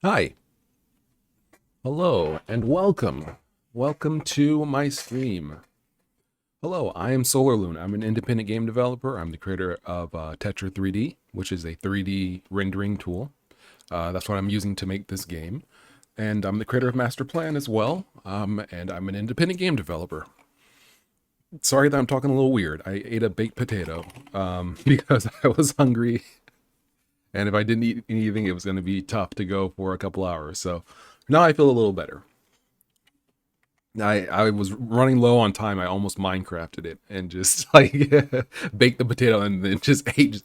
Hi, hello, and welcome. Welcome to my stream. Hello, I am SolarLoon. I'm an independent game developer. I'm the creator of Tetra 3D, which is a 3D rendering tool. That's what I'm using to make this game. And I'm the creator of Master Plan as well. And I'm an independent game developer. Sorry that I'm talking a little weird. I ate a baked potato because I was hungry. And if I didn't eat anything, it was going to be tough to go for a couple hours. So now I feel a little better. I was running low on time. I almost Minecrafted it and just like baked the potato and then just ate,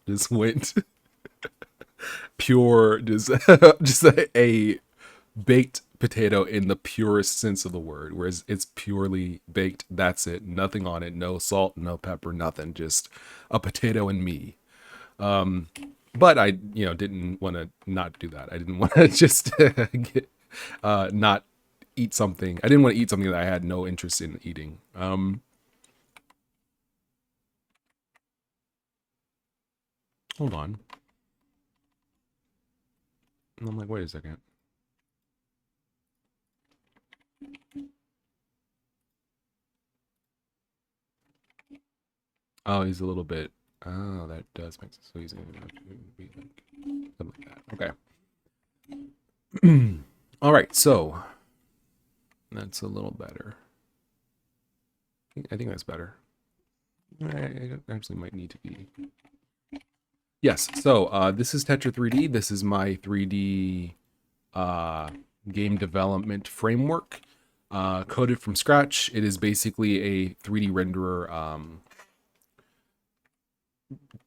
just went pure, just just a baked potato in the purest sense of the word. Whereas it's purely baked. That's it. Nothing on it. No salt, no pepper, nothing. Just a potato and me. But I, didn't want to not do that. I didn't want to just not eat something. I didn't want to eat something that I had no interest in eating. Hold on. And I'm like, wait a second. Oh, he's a little bit. Oh, that does make sense. So he's going to have to be like something like that. Okay. All right. So that's a little better. I think that's better. I actually might need to be. Yes. So this is Tetra 3D. This is my 3D game development framework, coded from scratch. It is basically a 3D renderer.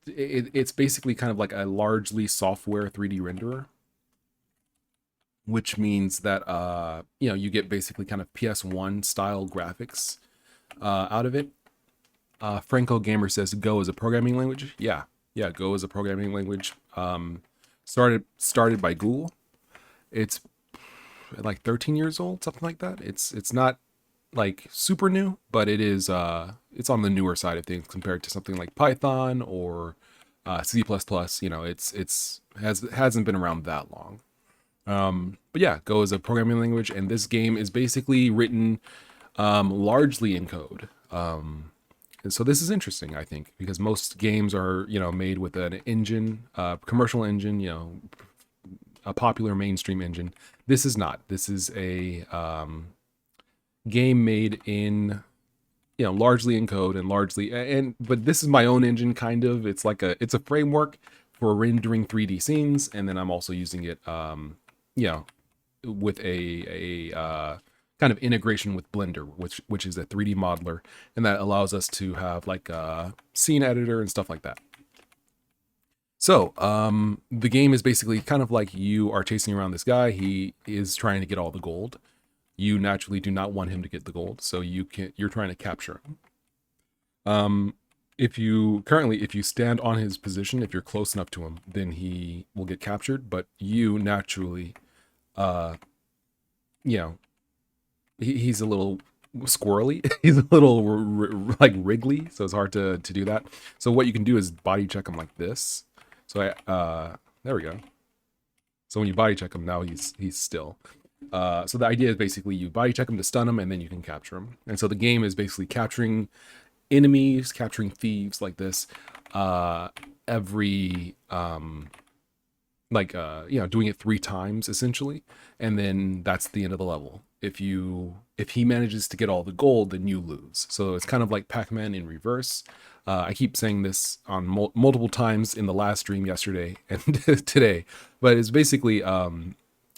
It's basically kind of like a largely software 3D renderer, which means that you get basically kind of PS1 style graphics out of it. Franco Gamer says Go is a programming language. Yeah, yeah, Go is a programming language. Started by Google. It's like 13 years old, something like that. It's not like super new, but it's on the newer side of things compared to something like Python or C++. Hasn't been around that long. But yeah, Go is a programming language, and this game is basically written largely in code. And so this is interesting, I think, because most games are made with an engine, commercial engine, a popular mainstream engine. This is not. This is a game made in largely in code and largely but this is my own engine kind of. It's a framework for rendering 3D scenes, and then I'm also using it you know with a kind of integration with Blender, which is a 3D modeler, and that allows us to have like a scene editor and stuff like that. So, the game is basically kind of like you are chasing around this guy. He is trying to get all the gold. You naturally do not want him to get the gold, so you're trying to capture him. Um, if you stand on his position, if you're close enough to him, then he will get captured. But you naturally, uh, you know, he's a little squirrely. He's a little like wriggly, so it's hard to do that. So what you can do is body check him like this. So there we go. So when you body check him, now he's still. So the idea is basically you body check him to stun him, and then you can capture him. And so the game is basically capturing enemies, capturing thieves like this, uh, every doing it 3 times essentially, and then that's the end of the level. If he manages to get all the gold, then you lose. So it's kind of like Pac-Man in reverse. I keep saying this on multiple times in the last stream yesterday and today, but it's basically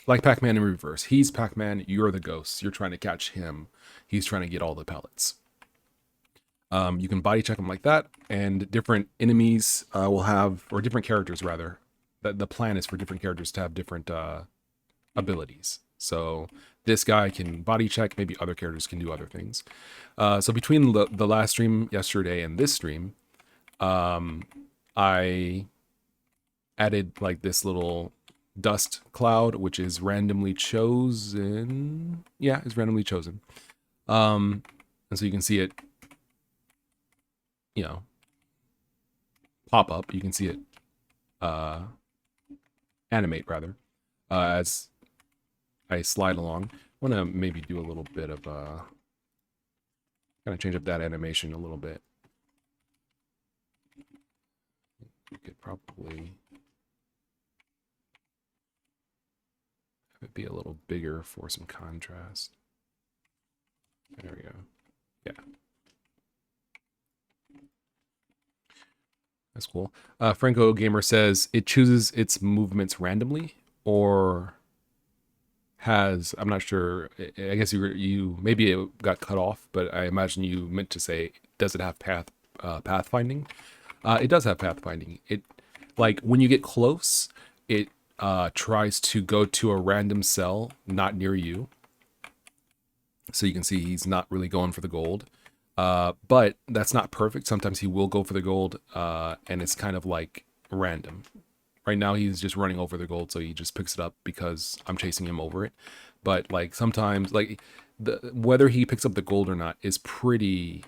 like Pac-Man in reverse. He's Pac-Man, you're the ghost. You're trying to catch him. He's trying to get all the pellets. You can body check them like that, and different enemies will have, or different characters rather. The plan is for different characters to have different abilities. So this guy can body check. Maybe other characters can do other things. So between the last stream yesterday and this stream, I added like this little dust cloud, which is randomly chosen. Yeah, it's randomly chosen. And so you can see it pop up. You can see it animate rather, as I slide along. I want to maybe do a little bit of kind of change up that animation a little bit. We could probably have it be a little bigger for some contrast. There we go. Yeah. That's cool. Franco Gamer says it chooses its movements randomly, or has, I'm not sure. I guess you maybe it got cut off, but I imagine you meant to say, does it have pathfinding? It does have pathfinding. It, like, when you get close, it tries to go to a random cell not near you. So you can see he's not really going for the gold. But that's not perfect. Sometimes he will go for the gold, and it's kind of like random. Right now he's just running over the gold, so he just picks it up because I'm chasing him over it. But like sometimes, like whether he picks up the gold or not is pretty,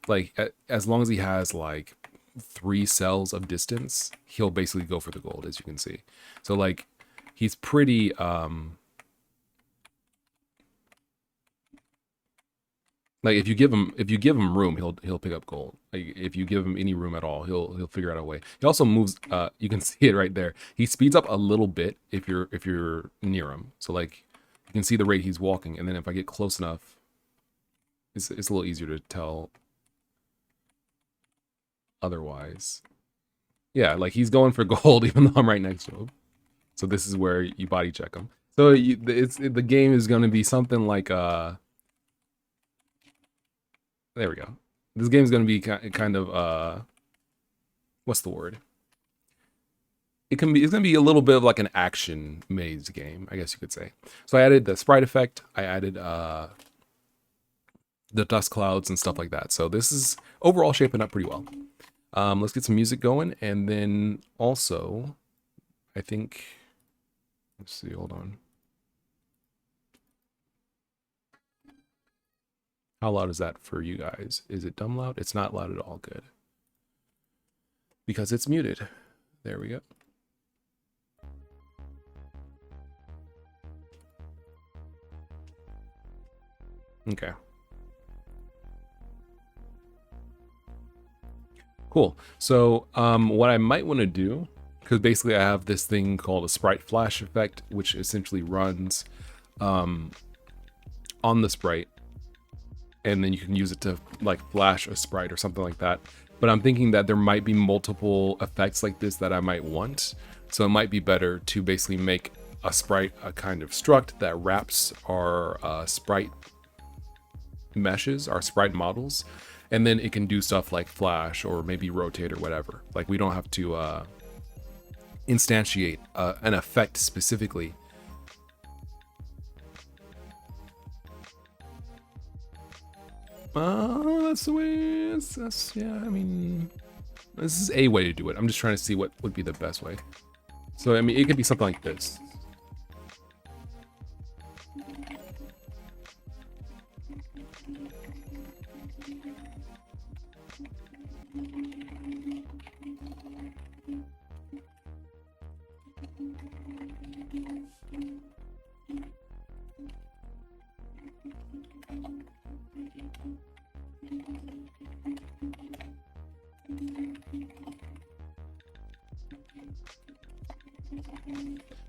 like as long as he has like 3 cells of distance, he'll basically go for the gold, as you can see. So like he's pretty like if you give him room, he'll pick up gold. Like if you give him any room at all, he'll figure out a way. He also moves. You can see it right there. He speeds up a little bit if you're near him. So like you can see the rate he's walking, and then if I get close enough, it's a little easier to tell. Otherwise, yeah, like he's going for gold even though I'm right next to him. So this is where you body check him. So the game is going to be something like there we go. This game is going to be kind of what's the word? It's going to be a little bit of like an action maze game, I guess you could say. So I added the sprite effect. I added the dust clouds and stuff like that. So this is overall shaping up pretty well. Let's get some music going, and then also, I think, let's see, hold on. How loud is that for you guys? Is it dumb loud? It's not loud at all. Good. Because it's muted. There we go. Okay. Cool. So what I might want to do, because basically I have this thing called a sprite flash effect, which essentially runs on the sprite, and then you can use it to like flash a sprite or something like that. But I'm thinking that there might be multiple effects like this that I might want. So it might be better to basically make a sprite a kind of struct that wraps our sprite meshes, our sprite models, and then it can do stuff like flash or maybe rotate or whatever. Like we don't have to instantiate an effect specifically. That's the way. That's yeah. I mean, this is a way to do it. I'm just trying to see what would be the best way. So I mean, it could be something like this.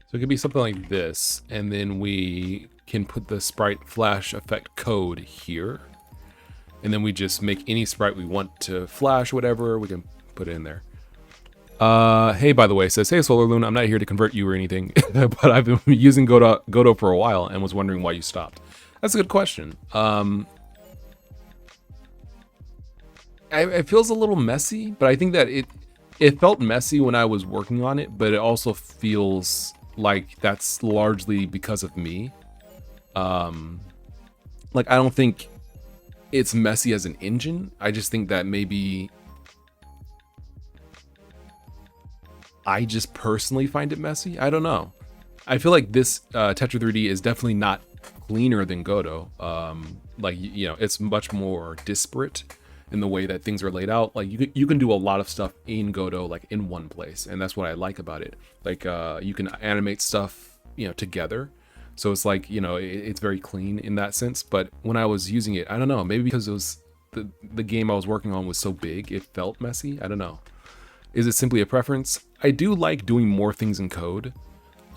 So it could be something like this, and then we can put the sprite flash effect code here, and then we just make any sprite we want to flash, whatever, we can put it in there. Hey, by the way, says, hey, Solar Loon, I'm not here to convert you or anything, but I've been using Godot for a while and was wondering why you stopped. That's a good question. It feels a little messy, but I think that it felt messy when I was working on it, but it also feels like that's largely because of me. Like, I don't think it's messy as an engine. I just think that maybe I just personally find it messy. I don't know. I feel like this Tetra 3D is definitely not cleaner than Godot. Like, you know, it's much more disparate in the way that things are laid out. Like you can do a lot of stuff in Godot like in one place, and that's what I like about it. Like you can animate stuff, together. So it's like, it's very clean in that sense. But when I was using it, I don't know, maybe because it was the game I was working on was so big, it felt messy. I don't know. Is it simply a preference? I do like doing more things in code.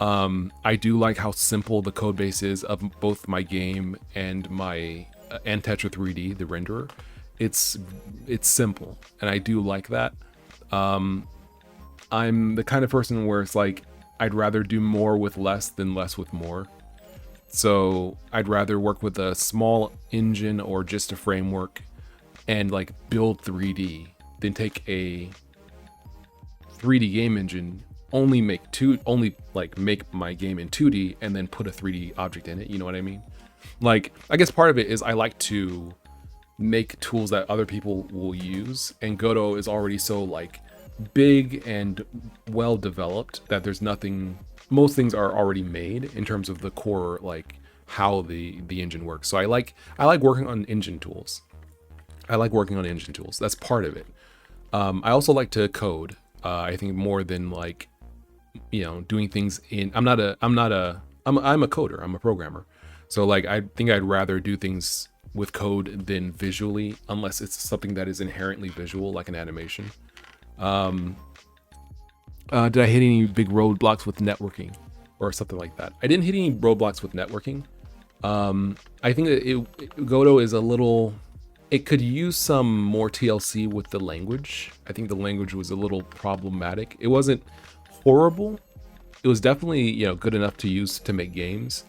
I do like how simple the code base is of both my game and my and Tetra 3D, the renderer. It's simple, and I do like that. I'm the kind of person where it's like I'd rather do more with less than less with more. So I'd rather work with a small engine or just a framework and like build 3D than take a 3D game engine, only make my game in 2D and then put a 3D object in it. You know what I mean? Like, I guess part of it is I like to make tools that other people will use, and Godot is already so like big and well developed that most things are already made in terms of the core, like how the engine works. So I like working on engine tools. That's part of it. I also like to code. I think more than like, doing things I'm a coder. I'm a programmer. So like, I think I'd rather do things with code than visually, unless it's something that is inherently visual, like an animation. Did I hit any big roadblocks with networking or something like that? I didn't hit any roadblocks with networking. I think that Godot is it could use some more TLC with the language. I think the language was a little problematic. It wasn't horrible. It was definitely, good enough to use to make games,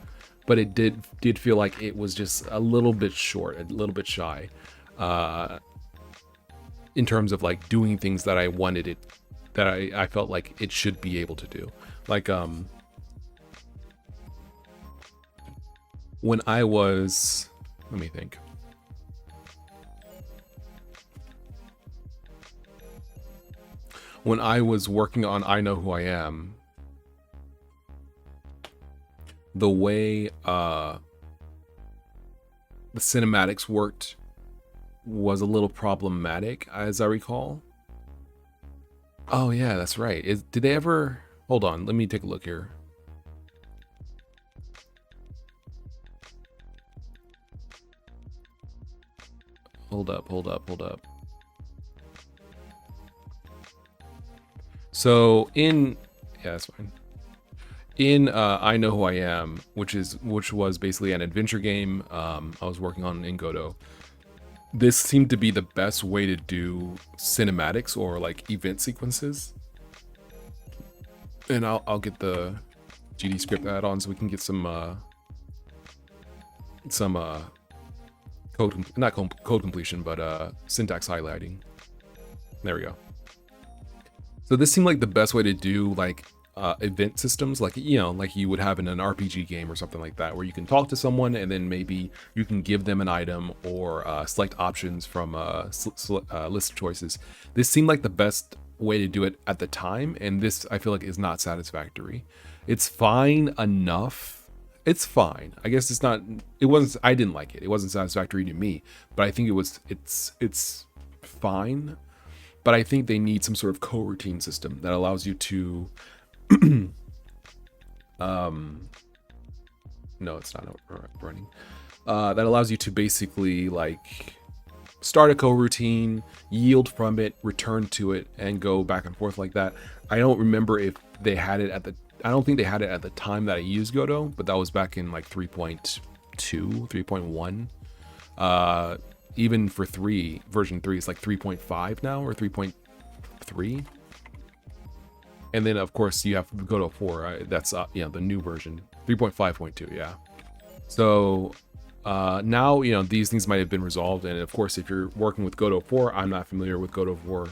but it did feel like it was just a little bit short, a little bit shy, in terms of like doing things that I wanted it, that I felt like it should be able to do. Like, when I was, let me think. When I was working on I Know Who I Am, the way the cinematics worked was a little problematic, as I recall. Oh yeah, that's right. Did they ever... Hold on, let me take a look here. Hold up. So yeah, that's fine. In I Know Who I Am, which was basically an adventure game I was working on in Godot, this seemed to be the best way to do cinematics or like event sequences. And I'll get the GD script add-on so we can get some not code completion, but syntax highlighting. There we go. So this seemed like the best way to do like event systems, like like you would have in an RPG game or something like that, where you can talk to someone and then maybe you can give them an item or select options from a list of choices. This seemed like the best way to do it at the time, and this I feel like is not satisfactory. It's fine enough. It's fine. I guess it's not. It wasn't. I didn't like it. It wasn't satisfactory to me, but I think it's fine. But I think they need some sort of coroutine system that allows you to no, it's not running. That allows you to basically like start a coroutine, yield from it, return to it, and go back and forth like that. I don't remember if they had it I don't think they had it at the time that I used Godot, but that was back in like 3.2, 3.1. Even for version 3, it's like 3.5 now, or 3.3. And then of course you have Godot 4. That's the new version, 3.5.2. Yeah. So now these things might have been resolved, and of course if you're working with Godot 4, I'm not familiar with Godot 4.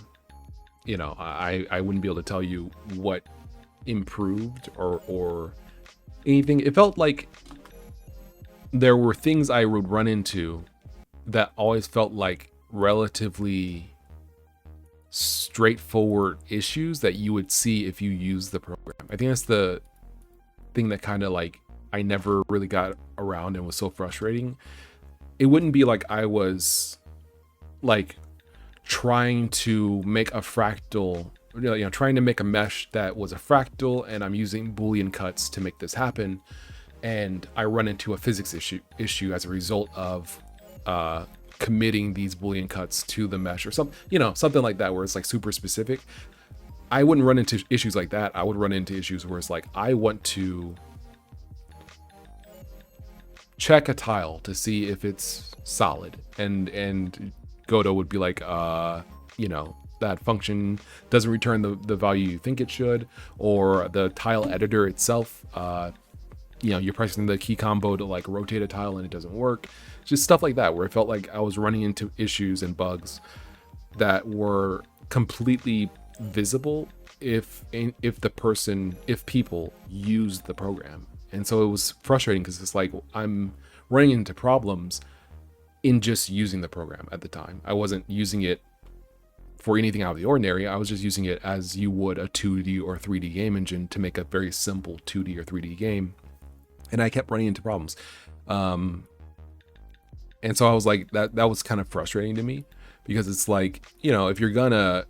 I wouldn't be able to tell you what improved or anything. It felt like there were things I would run into that always felt like relatively straightforward issues that you would see if you use the program. I think that's the thing that kind of like I never really got around and was so frustrating. It wouldn't be like I was like trying to make a fractal, trying to make a mesh that was a fractal, and I'm using Boolean cuts to make this happen. And I run into a physics issue as a result of committing these Boolean cuts to the mesh, or something like that, where it's like super specific. I wouldn't run into issues like that. I would run into issues where it's like, I want to check a tile to see if it's solid, and Godot would be like, that function doesn't return the value you think it should, or the tile editor itself, you're pressing the key combo to like rotate a tile and it doesn't work. Just stuff like that, where it felt like I was running into issues and bugs that were completely visible if people use the program. And so it was frustrating, because it's like, I'm running into problems in just using the program at the time. I wasn't using it for anything out of the ordinary. I was just using it as you would a 2D or 3D game engine to make a very simple 2D or 3D game. And I kept running into problems. And so I was like, that was kind of frustrating to me, because it's like, if you're gonna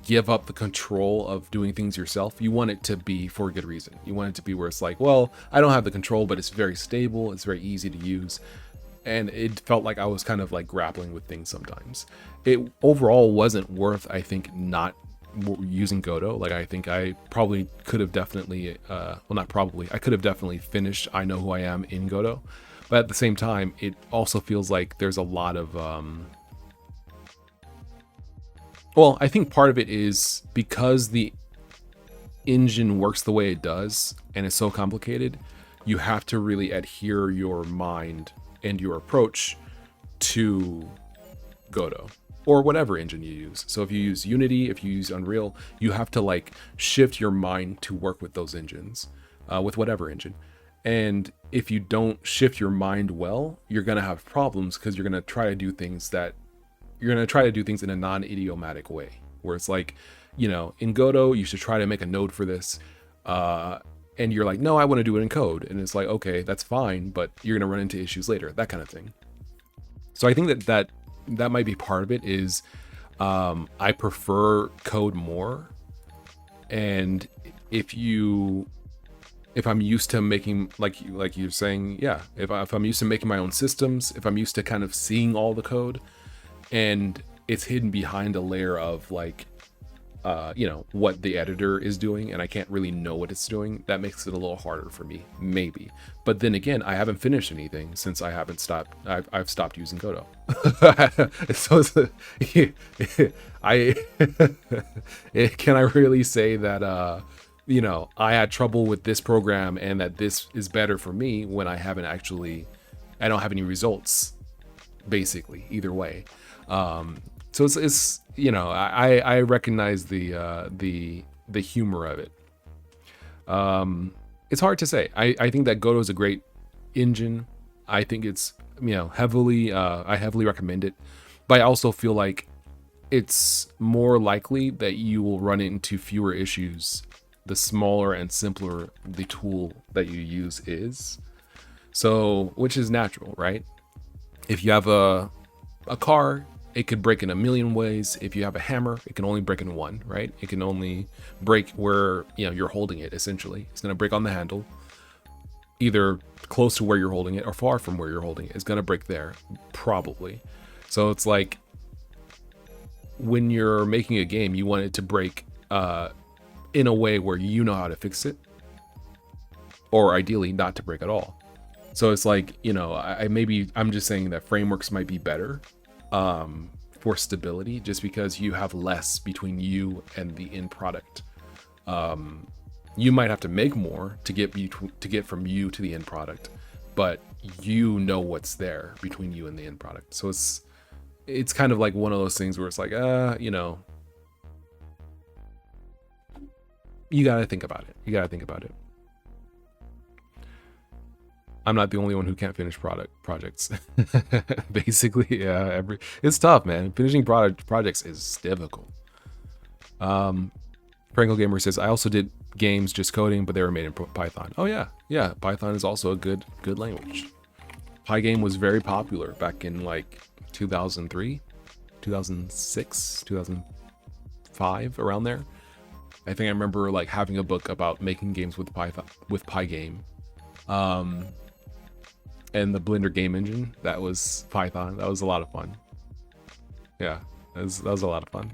give up the control of doing things yourself, you want it to be for a good reason. You want it to be where it's like, well, I don't have the control, but it's very stable, it's very easy to use. And it felt like I was kind of like grappling with things sometimes. It overall wasn't worth, I think, not using Godot. Like, I think I probably could have definitely, I could have definitely finished I Know Who I Am in Godot. But at the same time, it also feels like there's a lot of, I think part of it is because the engine works the way it does and it's so complicated, you have to really adhere your mind and your approach to Godot, or whatever engine you use. So if you use Unity, if you use Unreal, you have to like shift your mind to work with those engines, with whatever engine. And if you don't shift your mind well, you're going to have problems, because you're going to try to do things in a non-idiomatic way, where it's like, in Godot, you should try to make a node for this. And you're like, no, I want to do it in code. And it's like, okay, that's fine, but you're going to run into issues later, that kind of thing. So I think that might be part of it, is I prefer code more. And if I'm used to making, like you're saying, yeah, if I'm used to making my own systems, if I'm used to kind of seeing all the code, and it's hidden behind a layer of like, what the editor is doing, and I can't really know what it's doing, that makes it a little harder for me, maybe. But then again, I haven't finished anything since I've stopped using Godot. So can I really say that, I had trouble with this program and that this is better for me, when I don't have any results, basically, either way. So it's I recognize the humor of it. It's hard to say. I think that Godot is a great engine. I think it's I heavily recommend it, but I also feel like it's more likely that you will run into fewer issues the smaller and simpler the tool that you use is. So, which is natural, right? If you have a car, it could break in a million ways. If you have a hammer, it can only break in one, right? It can only break where you're holding it. Essentially, it's going to break on the handle, either close to where you're holding it or far from where you're holding it. It's going to break there, probably. So it's like, when you're making a game, you want it to break in a way where you know how to fix it, or ideally not to break at all. So it's like, I'm just saying that frameworks might be better for stability, just because you have less between you and the end product. You might have to make more to get from you to the end product, but what's there between you and the end product. So it's kind of like one of those things where it's like, you gotta think about it. I'm not the only one who can't finish projects. Basically, yeah. It's tough, man. Finishing projects is difficult. Franco Gamer says, I also did games just coding, but they were made in Python. Oh yeah. Python is also a good language. Pygame was very popular back in like 2003. 2006, 2005, around there. I think I remember like having a book about making games with Python, with Pygame. And the Blender game engine, that was Python. That was a lot of fun. Yeah, that was a lot of fun.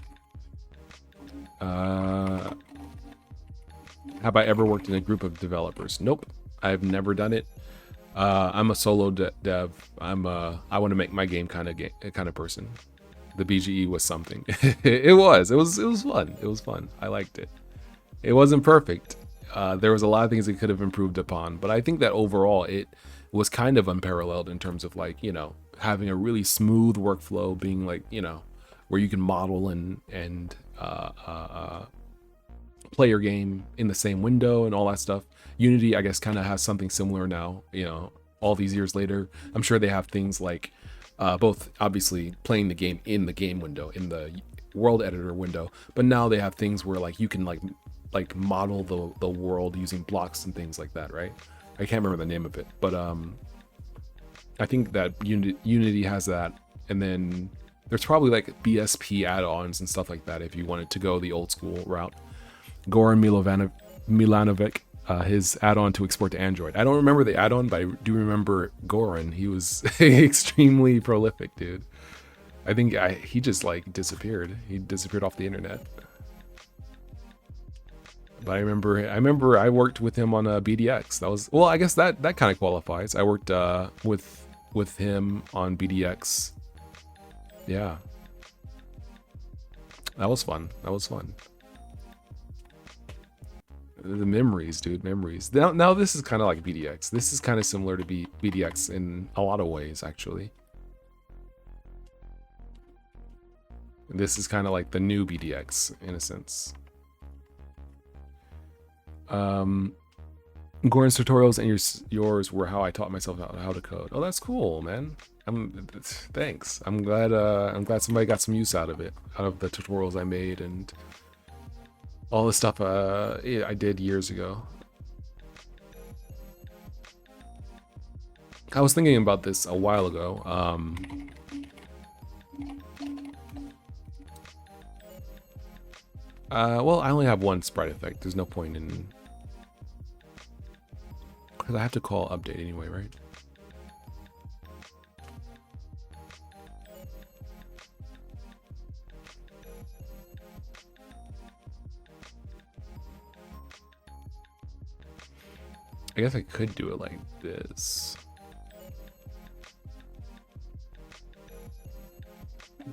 Have I ever worked in a group of developers? Nope, I've never done it. I'm a solo dev. I want to make my game kind of person. The BGE was something. It was fun. It was fun. I liked it. It wasn't perfect. There was a lot of things it could have improved upon, but I think that overall it was kind of unparalleled in terms of like, you know, having a really smooth workflow, being like, you know, where you can model and play your game in the same window and all that stuff. Unity, I guess, kind of has something similar now, you know, all these years later. I'm sure they have things like both obviously playing the game in the game window, in the world editor window, but now they have things where like you can like model the world using blocks and things like that, right? I can't remember the name of it, but I think that Unity has that, and then there's probably like BSP add-ons and stuff like that if you wanted to go the old school route. Goran Milanovic, his add-on to export to Android. I don't remember the add-on, but I do remember Goran. He was extremely prolific, dude. I think he just like disappeared. He disappeared off the internet. But I remember I worked with him on a BDX. That was, well, I guess that kind of qualifies. I worked with him on BDX. Yeah. That was fun. That was fun. The memories, dude, memories. Now this is kind of like BDX. This is kind of similar to BDX in a lot of ways, actually. This is kind of like the new BDX in a sense. Goran's tutorials and yours were how I taught myself how to code. Oh, that's cool, man. Thanks. I'm glad somebody got some use out of it, out of the tutorials I made and all the stuff I did years ago. I was thinking about this a while ago. Well, I only have one sprite effect. There's no point in, because I have to call update anyway, right? I guess I could do it like this.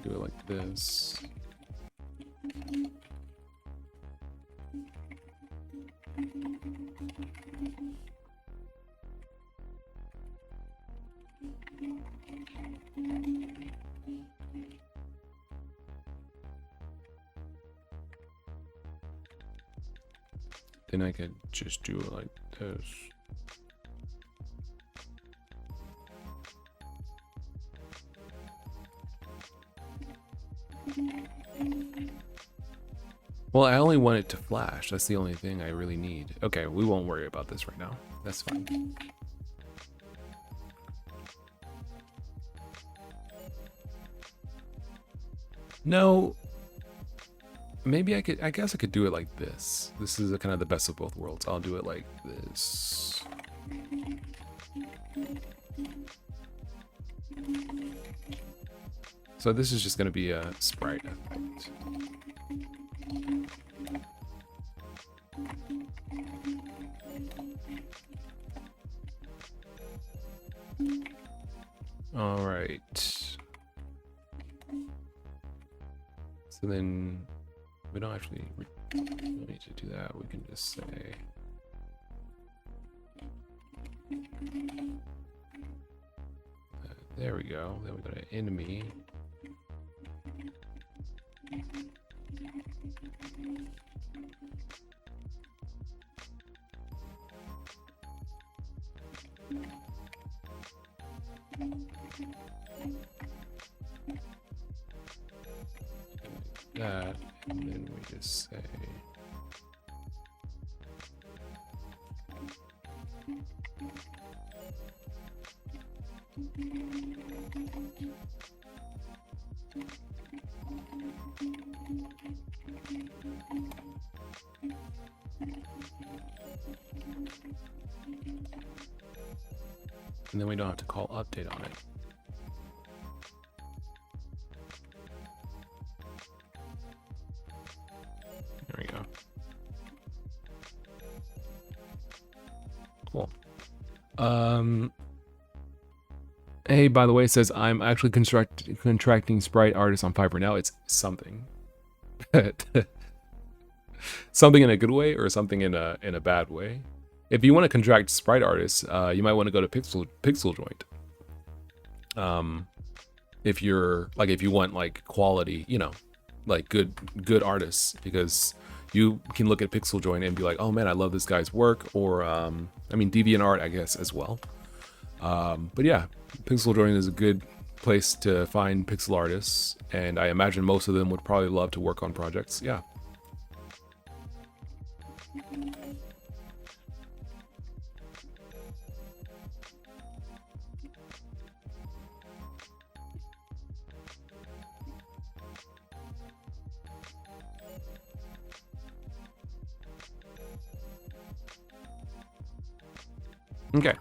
Do it like this. Then I could just do it like this. Well, I only want it to flash. That's the only thing I really need. Okay, we won't worry about this right now. That's fine. No. Maybe I guess I could do it like this. This is kind of the best of both worlds. I'll do it like this. So this is just going to be a sprite effect. All right. So then we don't actually need to do that. We can just say there we go. Then we go to enemy. That, and then we just say And then we don't have to call update on it. There we go. Cool. Hey, by the way, it says I'm actually contracting sprite artists on Fiverr now. It's something. Something in a good way or something in a bad way. If you want to contract sprite artists, you might want to go to Pixel Joint. If you're like, if you want like quality, you know, like good artists, because you can look at Pixel Joint and be like, oh man, I love this guy's work, or I mean DeviantArt, I guess, as well. But yeah, Pixel Joint is a good place to find pixel artists, and I imagine most of them would probably love to work on projects. Yeah. Okay.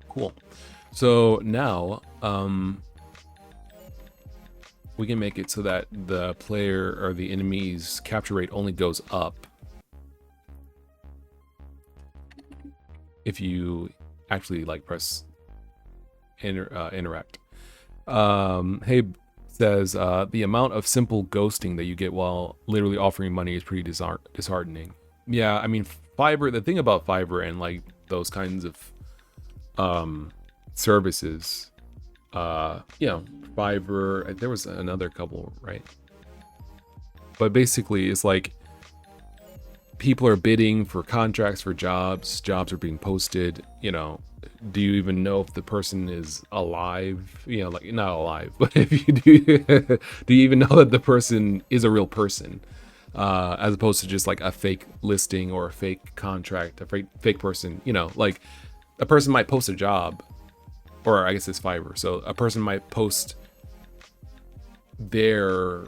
Cool. So now, we can make it so that the player or the enemy's capture rate only goes up if you actually like press interact. Hey says the amount of simple ghosting that you get while literally offering money is pretty disheartening. Yeah, I mean Fiverr, the thing about Fiverr and like those kinds of services, you know, Fiverr, there was another couple, right? But basically it's like people are bidding for contracts for jobs are being posted, you know, do you even know if the person is alive? You know, like not alive, but if you do, do you even know that the person is a real person? As opposed to just like a fake listing or a fake contract, a fake person, you know, like a person might post a job, or I guess it's Fiverr. So a person might post their,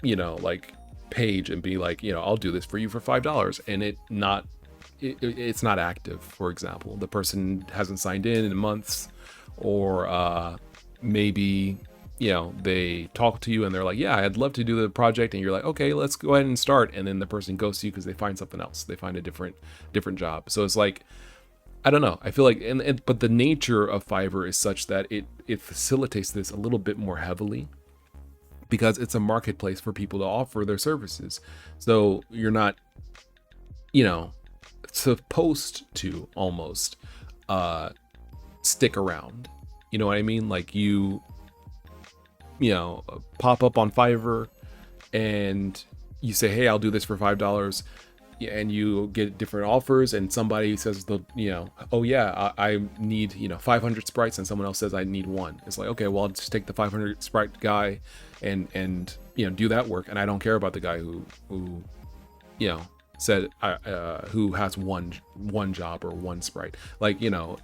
you know, like page and be like, you know, I'll do this for you for $5, and it's not active. For example, the person hasn't signed in months, or maybe, you know, they talk to you and they're like, yeah, I'd love to do the project, and you're like, okay, let's go ahead and start, and then the person ghosts you because they find something else, they find a different job. So it's like, I don't know, I feel like, but the nature of Fiverr is such that it facilitates this a little bit more heavily, because it's a marketplace for people to offer their services. So you're not, you know, supposed to almost stick around, you know what I mean? Like you know, pop up on Fiverr and you say, hey, I'll do this for $5, and you get different offers, and somebody says, you know, oh yeah, I need, you know, 500 sprites, and someone else says I need one. It's like, okay, well, I'll just take the 500 sprite guy and you know, do that work, and I don't care about the guy who you know, said who has one job or one sprite, like, you know.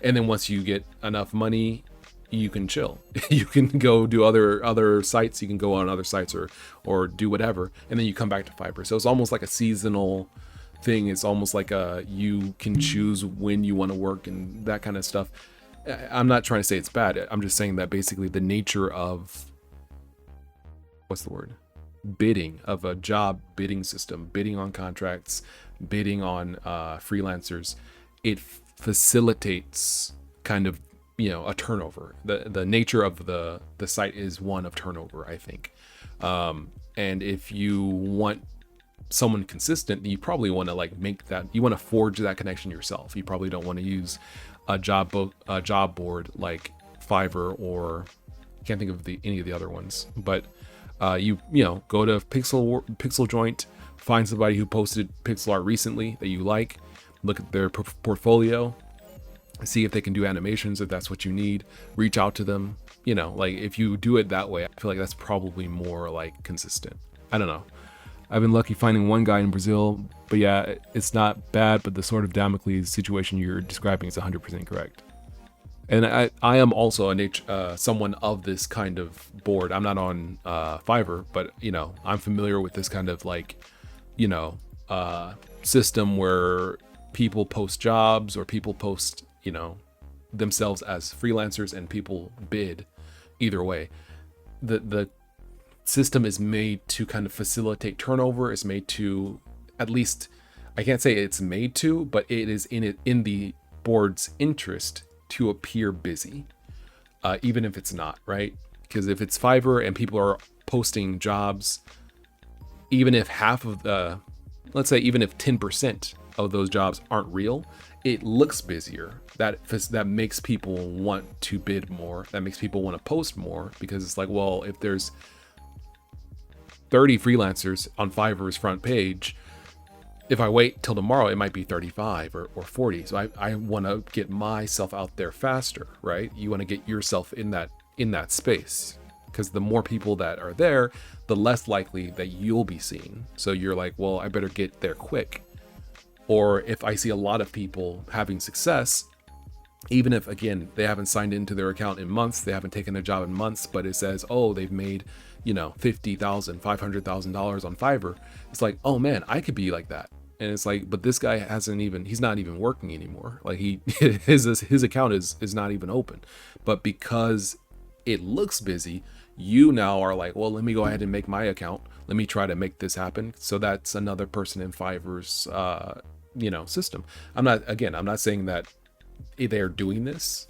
And then once you get enough money, you can chill. You can go do other sites, you can go on other sites, or do whatever, and then you come back to Fiverr. So it's almost like a seasonal thing. It's almost like you can choose when you want to work and that kind of stuff. I'm not trying to say it's bad. I'm just saying that basically the nature of, what's the word, bidding, of a job bidding system, bidding on contracts, bidding on freelancers, it facilitates kind of, you know, a turnover. The nature of the site is one of turnover, I think. And if you want someone consistent, you probably want to like make that, you want to forge that connection yourself. You probably don't want to use a job board like Fiverr, or can't think of any of the other ones, but you know, go to Pixel Joint, find somebody who posted pixel art recently that you like, look at their portfolio, see if they can do animations, if that's what you need, reach out to them. You know, like if you do it that way, I feel like that's probably more like consistent. I don't know. I've been lucky finding one guy in Brazil, but yeah, it's not bad, but the sort of Damocles situation you're describing is 100% correct. And I am also someone of this kind of board. I'm not on Fiverr, but you know, I'm familiar with this kind of like, you know, system where people post jobs or people post, themselves as freelancers and people bid either way. The system is made to kind of facilitate turnover. It's made to, at least, I can't say it's made to, but it is in the board's interest to appear busy, even if it's not, right? Because if it's Fiverr and people are posting jobs, even if let's say even if 10% of those jobs aren't real, it looks busier. That makes people want to bid more. That makes people want to post more, because it's like, well, if there's 30 freelancers on Fiverr's front page, if I wait till tomorrow, it might be 35 or 40. So I want to get myself out there faster, right? You want to get yourself in that space, because the more people that are there, the less likely that you'll be seen. So you're like, well, I better get there quick. Or if I see a lot of people having success, even if, again, they haven't signed into their account in months, they haven't taken a job in months, but it says, oh, they've made, $50,000, $500,000 on Fiverr. It's like, oh man, I could be like that. And it's like, but this guy he's not even working anymore. Like his account is not even open. But because it looks busy, you now are like, well, let me go ahead and make my account. Let me try to make this happen. So that's another person in Fiverr's, system. I'm not saying that they're doing this.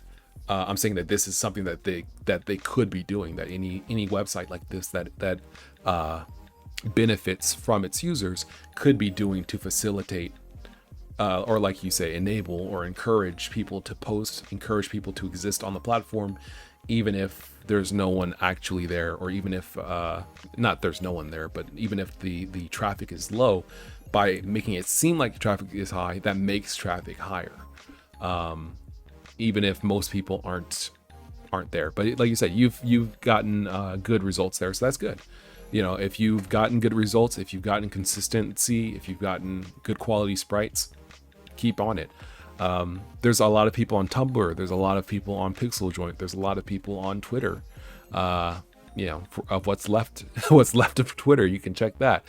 I'm saying that this is something that they could be doing, that any website like this that benefits from its users could be doing to facilitate, or like you say, enable or encourage people to post, encourage people to exist on the platform, even if there's no one actually there, or even if not there's no one there, but even if the traffic is low, by making it seem like traffic is high, that makes traffic higher. Even if most people aren't there. But like you said, you've gotten good results there, so that's good. If you've gotten good results, if you've gotten consistency, if you've gotten good quality sprites, keep on it. There's a lot of people on Tumblr. There's a lot of people on Pixel Joint. There's a lot of people on Twitter. Of what's left of Twitter, you can check that.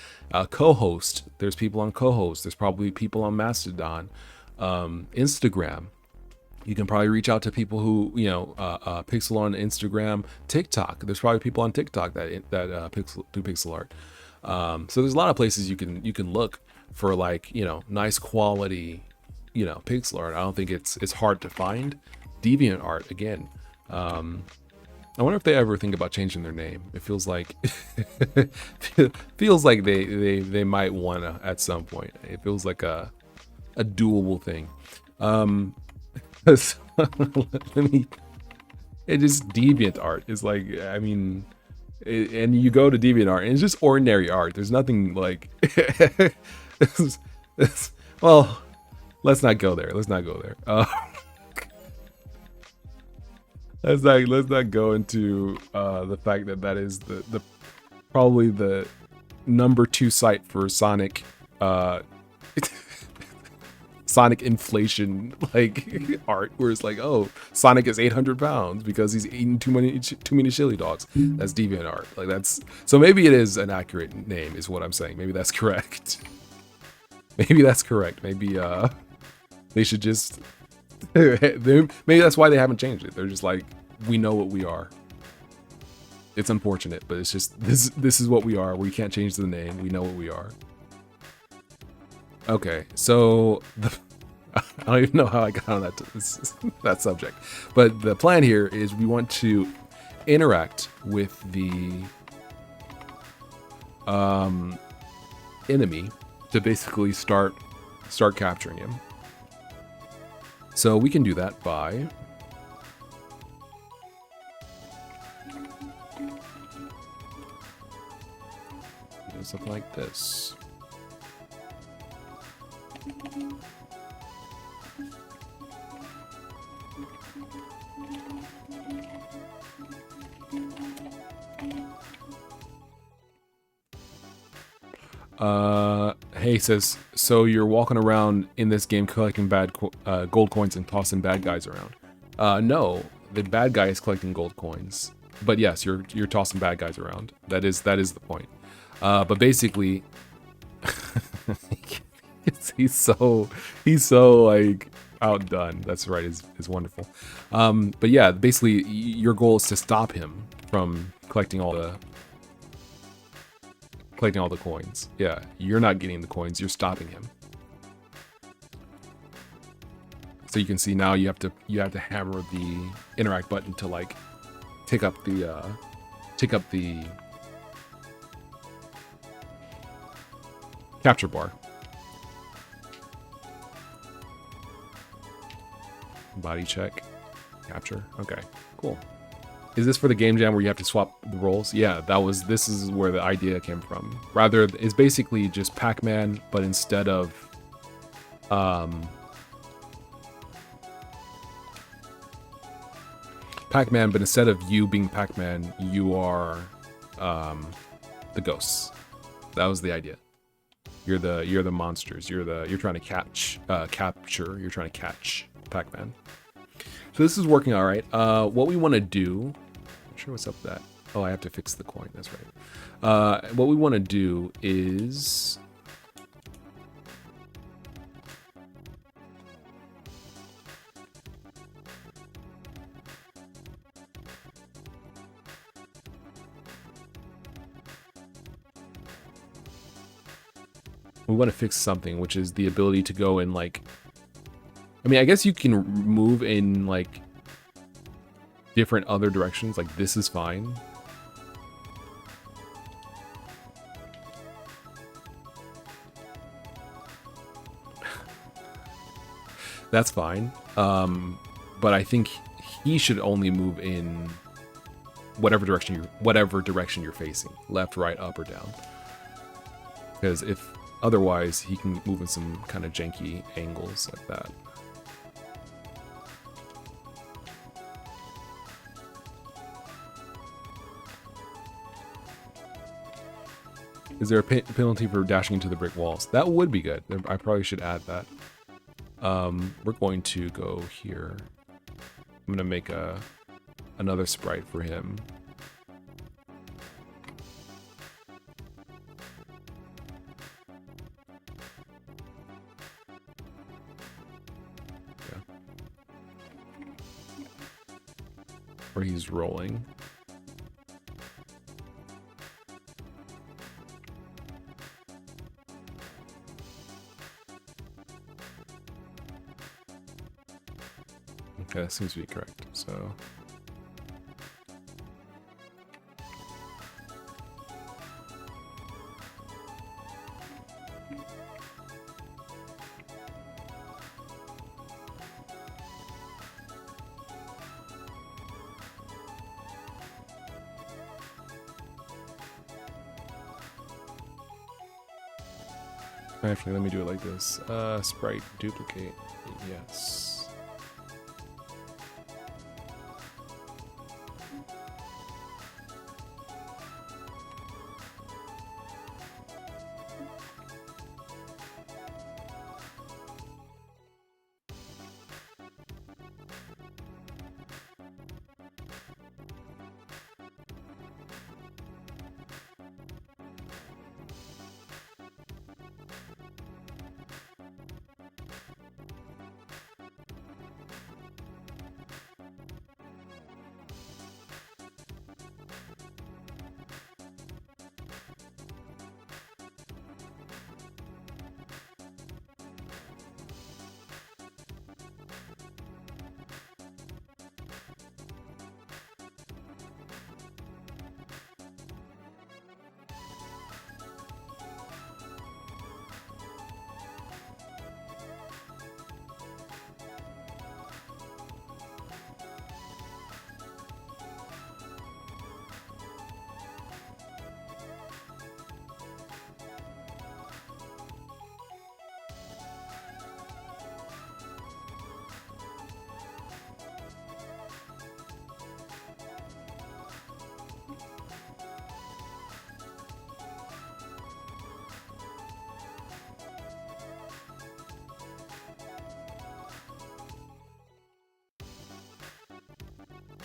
Co-host. There's people on Co-host. There's probably people on Mastodon, Instagram. You can probably reach out to people who, Pixel on Instagram, TikTok. There's probably people on TikTok that do pixel art. So there's a lot of places you can look for, like, nice quality, pixel art. I don't think it's hard to find. DeviantArt, again. I wonder if they ever think about changing their name. It feels like they might wanna at some point. It feels like a doable thing. It just DeviantArt is like, and you go to DeviantArt and it's just ordinary art. There's nothing like, well, let's not go there. Let's not go into the fact that is the probably the number 2 site for Sonic Sonic inflation, like, art, where it's like, oh, Sonic is 800 pounds because he's eating too many chili dogs. That's DeviantArt. Like, that's, so maybe it is an accurate name, is what I'm saying. Maybe that's correct. Maybe they should just maybe that's why they haven't changed it. They're just like, we know what we are. It's unfortunate, but it's just this is what we are. We can't change the name. We know what we are. Okay, so I don't even know how I got on that subject, but the plan here is we want to interact with the enemy to basically start capturing him. So we can do that by doing something like this. Hey says, so you're walking around in this game collecting gold coins and tossing bad guys around. No, the bad guy is collecting gold coins, but yes, you're tossing bad guys around. That is the point. But basically, He's so like outdone. That's right, is wonderful. But yeah, basically your goal is to stop him from collecting all the coins. Yeah, you're not getting the coins, you're stopping him. So you can see now you have to hammer the interact button to like take up the capture bar. Body check, capture. Okay, cool. Is this for the game jam where you have to swap the roles? Yeah, this is where the idea came from. Rather, it's basically just Pac-Man, but instead of you being Pac-Man, you are the ghosts. That was the idea. You're the monsters. You're trying to capture. You're trying to catch Pac-Man. So this is working all right. What we want to do, I'm not sure what's up with that. Oh, I have to fix the coin. That's right. What we want to do is we want to fix something, which is the ability to go in like, I mean, I guess you can move in like different other directions. Like this is fine. That's fine. But I think he should only move in whatever direction you're facing, left, right, up, or down. Because if otherwise, he can move in some kind of janky angles like that. Is there a penalty for dashing into the brick walls? That would be good. I probably should add that. We're going to go here. I'm going to make another sprite for him. Yeah. Where he's rolling. Okay, that seems to be correct. So actually, let me do it like this. Sprite duplicate. Yes.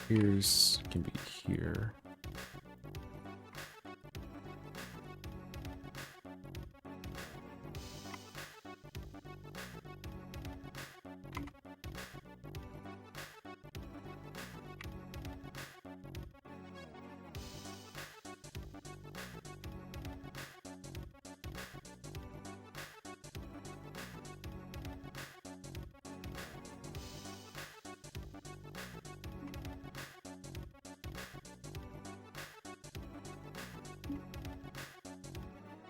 Here's can be here.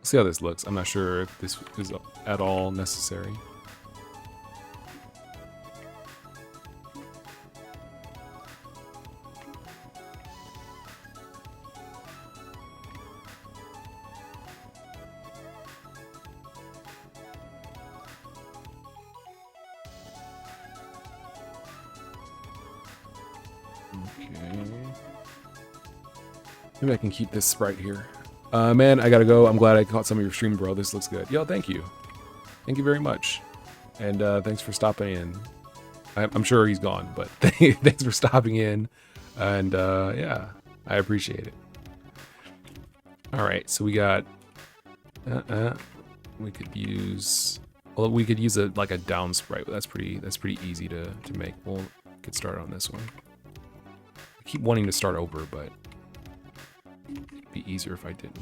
See how this looks. I'm not sure if this is at all necessary. Maybe I can keep this sprite here. Man, I gotta go. I'm glad I caught some of your stream, bro. This looks good. Yo, thank you. Thank you very much. And thanks for stopping in. I'm sure he's gone, but thanks for stopping in. And yeah, I appreciate it. All right, so we got... we could use... Well, we could use like a down sprite. That's pretty easy to make. We'll get started on this one. I keep wanting to start over, but... it'd be easier if I didn't.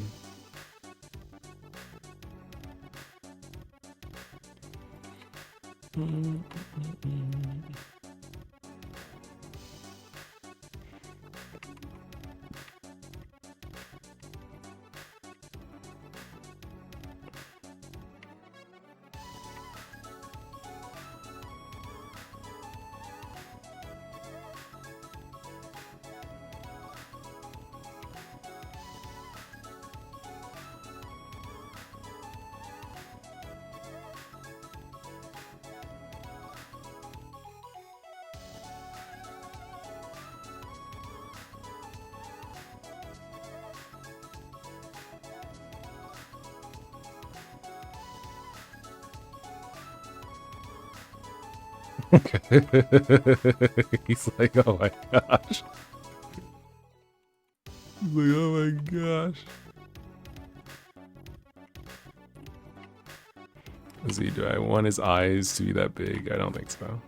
He's like, oh my gosh. He's like, oh my gosh. Let's see, do I want his eyes to be that big? I don't think so.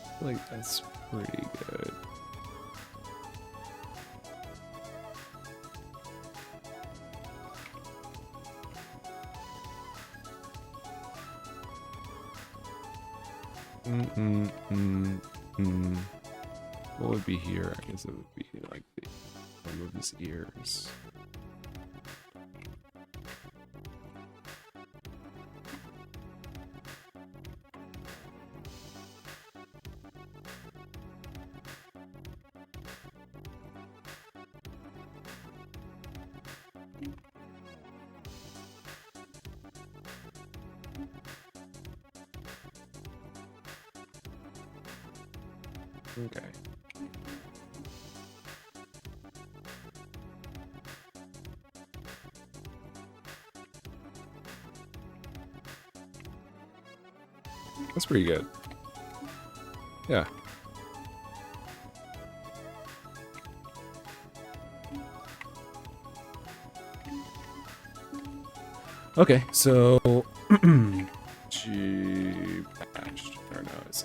I feel like that's pretty good. What would be here? I guess it would be like the one of his ears. Okay. That's pretty good. Yeah. Okay, so G patched. Or no, it's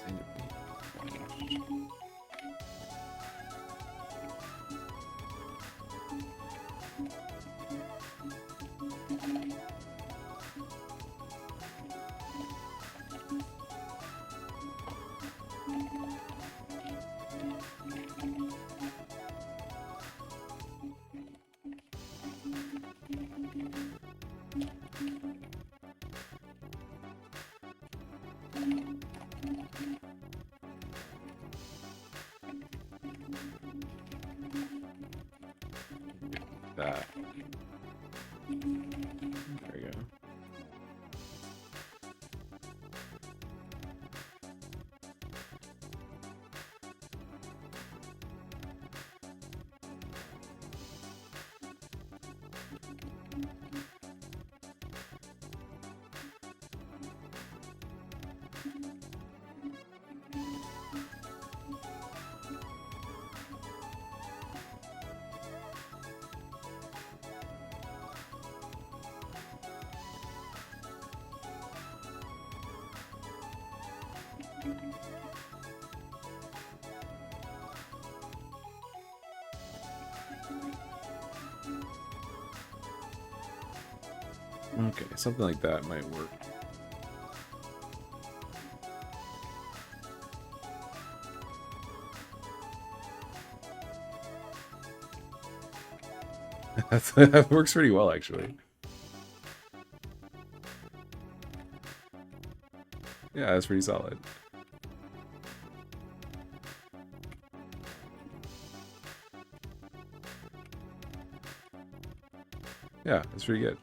Okay, something like that might work. That works pretty well, actually. Yeah, that's pretty solid. Yeah, that's pretty good.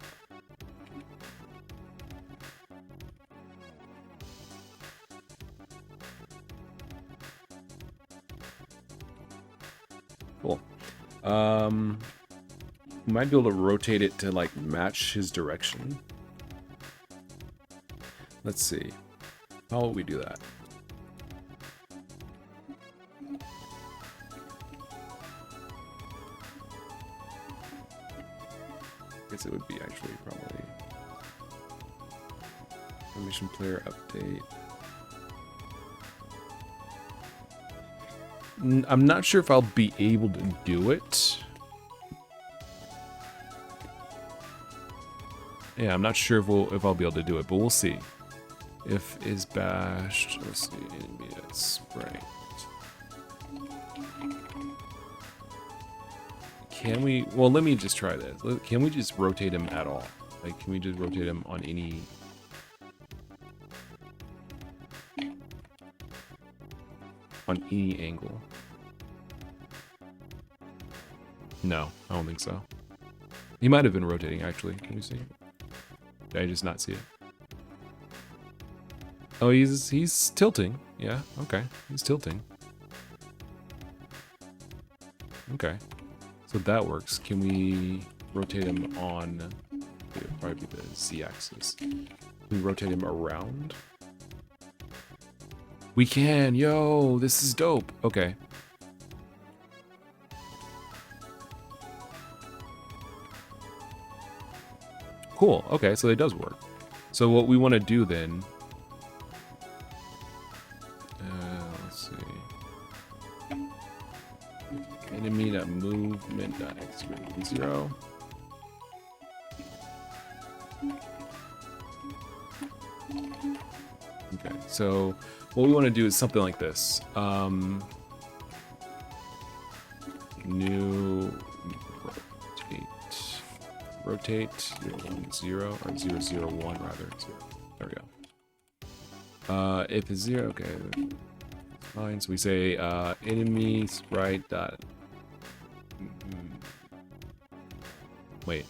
Cool. We might be able to rotate it to like match his direction. Let's see. How would we do that? I guess it would be actually probably animation player update. I'm not sure if I'll be able to do it. Yeah, I'm not sure if I'll be able to do it, but we'll see. If is bashed, let's see, enemy sprite. Can we? Well, let me just try this. Can we just rotate him at all? Like, can we just rotate him on any? On any angle? No, I don't think so. He might have been rotating, actually. Can we see? Did I just not see it? Oh, he's tilting. Yeah, okay. He's tilting. Okay. So that works. Can we rotate him on... It would probably be the Z-axis. Can we rotate him around? We can! Yo! This is dope! Okay. Cool. Okay, so it does work. So what we want to do then... let's see... Enemy.movement.x greater than 0. Okay, so what we want to do is something like this. New rotate 0, 1, 0 or 0, 0, 1 rather. 0. There we go. If it's 0, okay. Fine. So we say enemy sprite dot. Wait.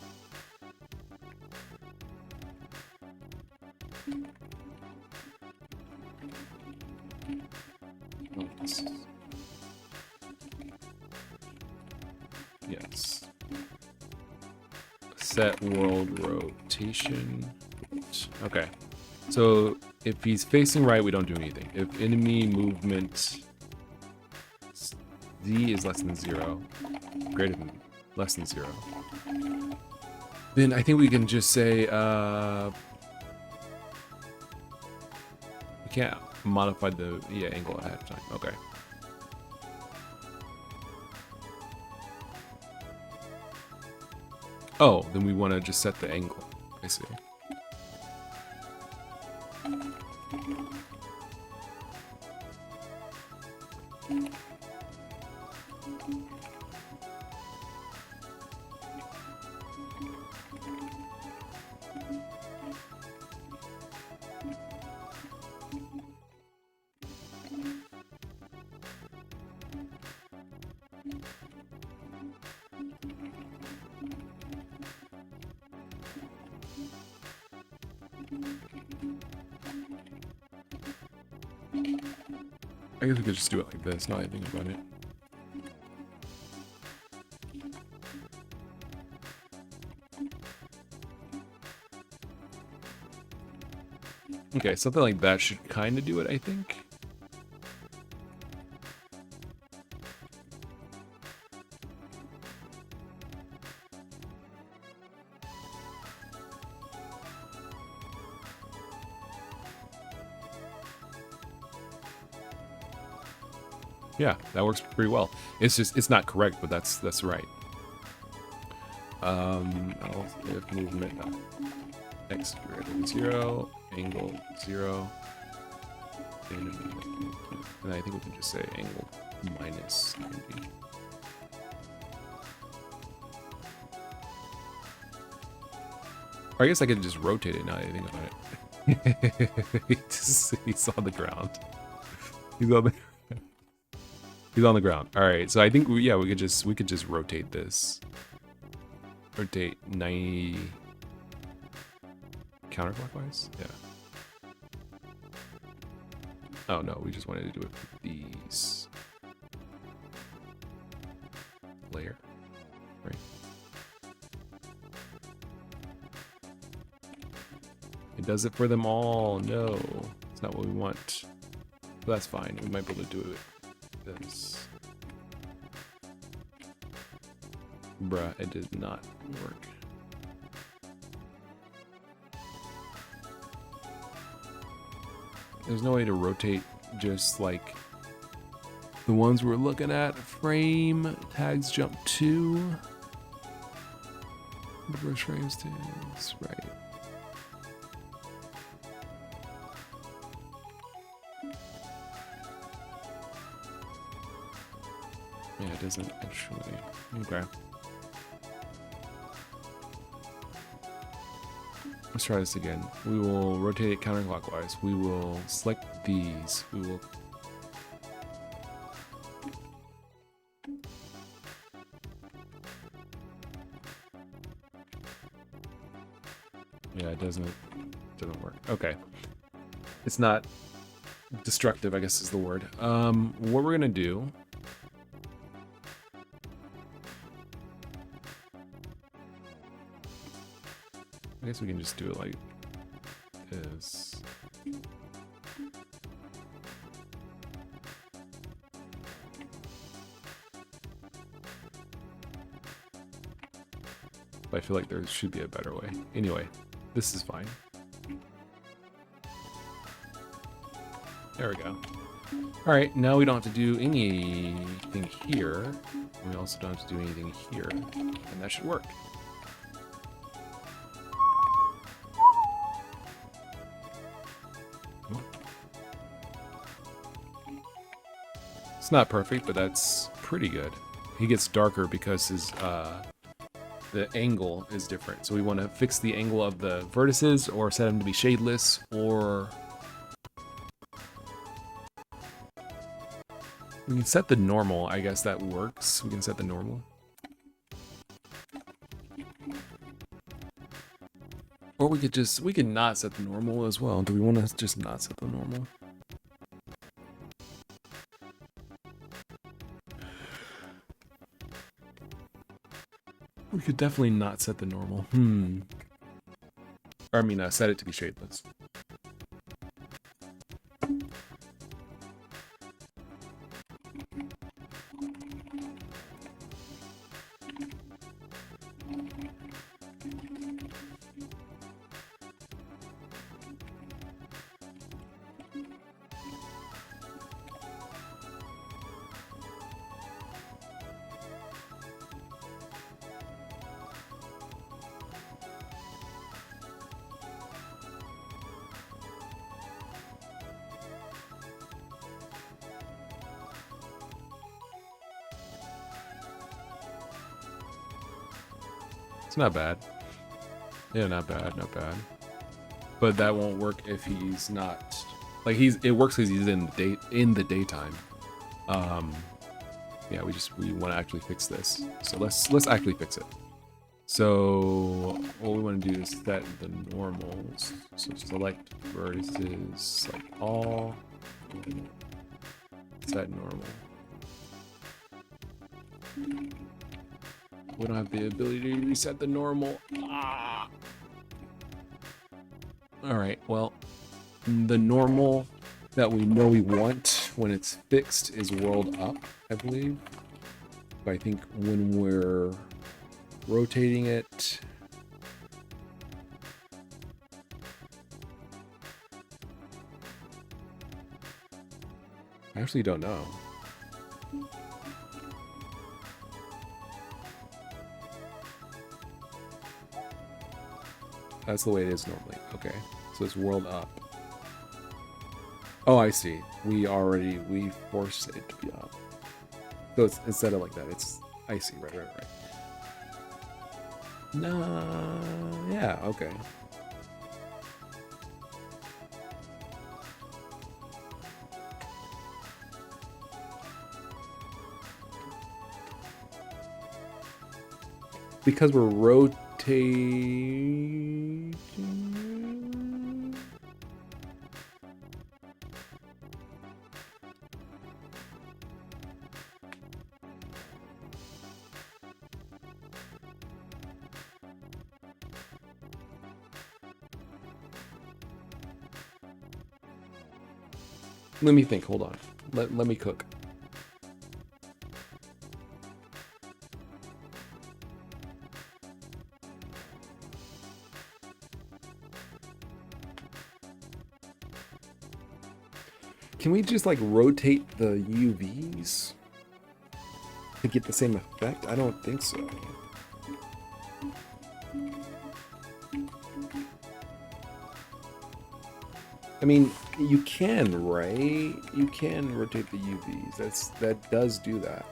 Yes. Set world rotation. Okay. So if he's facing right, we don't do anything. If enemy movement Z is less than 0, greater than less than 0, then I think we can just say we can't modify the angle ahead of time. Okay. Oh, then we want to just set the angle. I see. I guess we could just do it like this, not even think about it. Okay, something like that should kind of do it, I think. Yeah, that works pretty well. It's just, it's not correct, but that's right. If movement. X greater than 0, angle 0, and I think we can just say angle minus 90. Or I guess I could just rotate it now that I think about it. He's on the ground. He's on the ground. All right, so I think we could just rotate this. Rotate 90 counterclockwise. Yeah. Oh no, we just wanted to do it with these layer, right? It does it for them all. No, it's not what we want. But that's fine. We might be able to do it with this. Bruh, it did not work. There's no way to rotate just like the ones we're looking at. Frame, tags jump 2. Reverse frames tags, right. Yeah, it doesn't actually. Okay. Let's try this again. We will rotate it counterclockwise. We will select these. We will. Yeah, it doesn't work. Okay. It's not destructive, I guess is the word. What we're gonna do. I guess we can just do it like this. But I feel like there should be a better way. Anyway, this is fine. There we go. All right, now we don't have to do anything here. We also don't have to do anything here, and that should work. It's not perfect, but that's pretty good. He gets darker because his the angle is different. So we want to fix the angle of the vertices, or set them to be shadeless, or we can set the normal. I guess that works. We can set the normal. Or we could not set the normal as well. Do we want to just not set the normal? We could definitely not set the normal. Or I mean, set it to be shadeless. It's not bad. Yeah, not bad, not bad. But that won't work if he's not like it works because he's in the daytime. Yeah, we want to actually fix this. So let's actually fix it. So what we want to do is set the normals. So select vertices, select all, set normal. We don't have the ability to reset the normal. Alright, well, the normal that we know we want when it's fixed is world up, I believe. But I think when we're rotating it, I actually don't know. That's the way it is normally. Okay, so it's world up. Oh, I see. We forced it to be up. So it's instead of like that, it's I see. Right. No, yeah, okay. Because we're rotating. Let me think. Hold on. Let me cook. Can we just like rotate the UVs to get the same effect? I don't think so. I mean, you can, right? You can rotate the UVs. That does do that.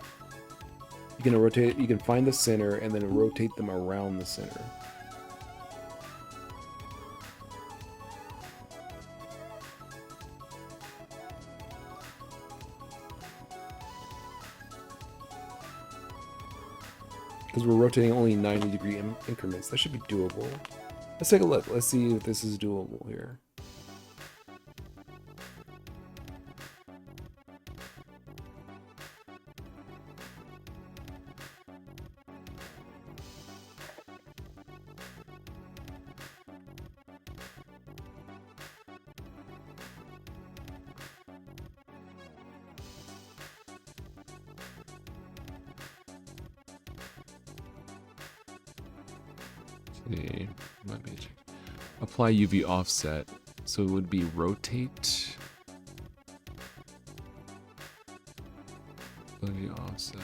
You can rotate. You can find the center and then rotate them around the center. Because we're rotating only 90-degree increments. That should be doable. Let's take a look. Let's see if this is doable here. See, might be apply UV offset, so it would be rotate. UV offset.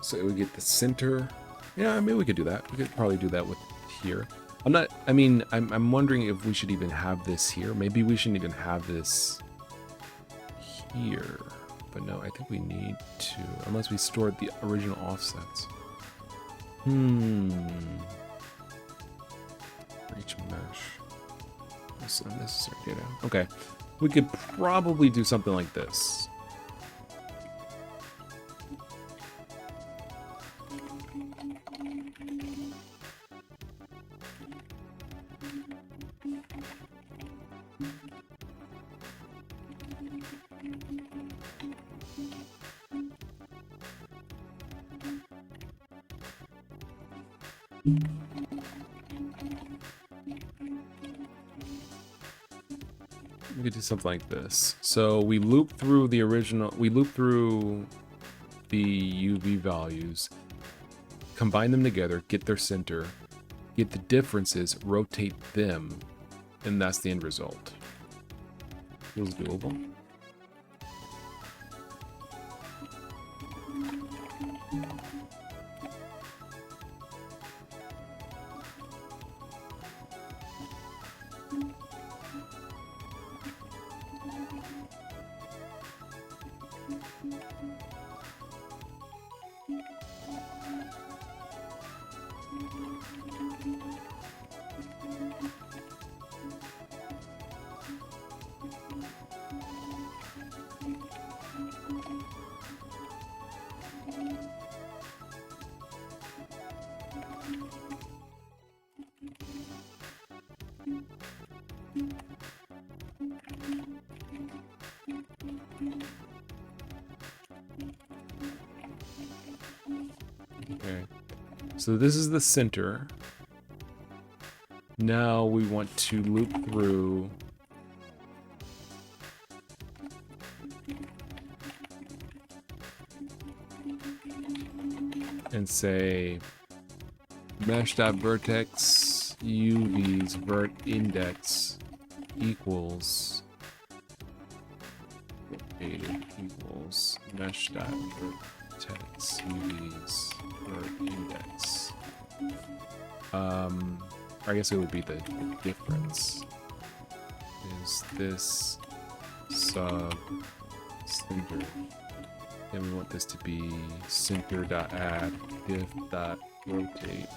So it would get the center. Yeah, I mean we could do that. We could probably do that with here. I'm wondering if we should even have this here. Maybe we shouldn't even have this here. But no, I think we need to, unless we stored the original offsets. Reach mesh. This unnecessary data. Okay. We could probably do something like this. We could do something like this. So we loop through the UV values, combine them together, get their center, get the differences, rotate them, and that's the end result. Feels doable. Okay, so this is the center. Now we want to loop through and say mesh.vertex UV's vert index equals rotated equals mesh dot vertex UVs per index. I guess it would be the difference. Is this sub center? Then we want this to be center dot add diff dot rotate.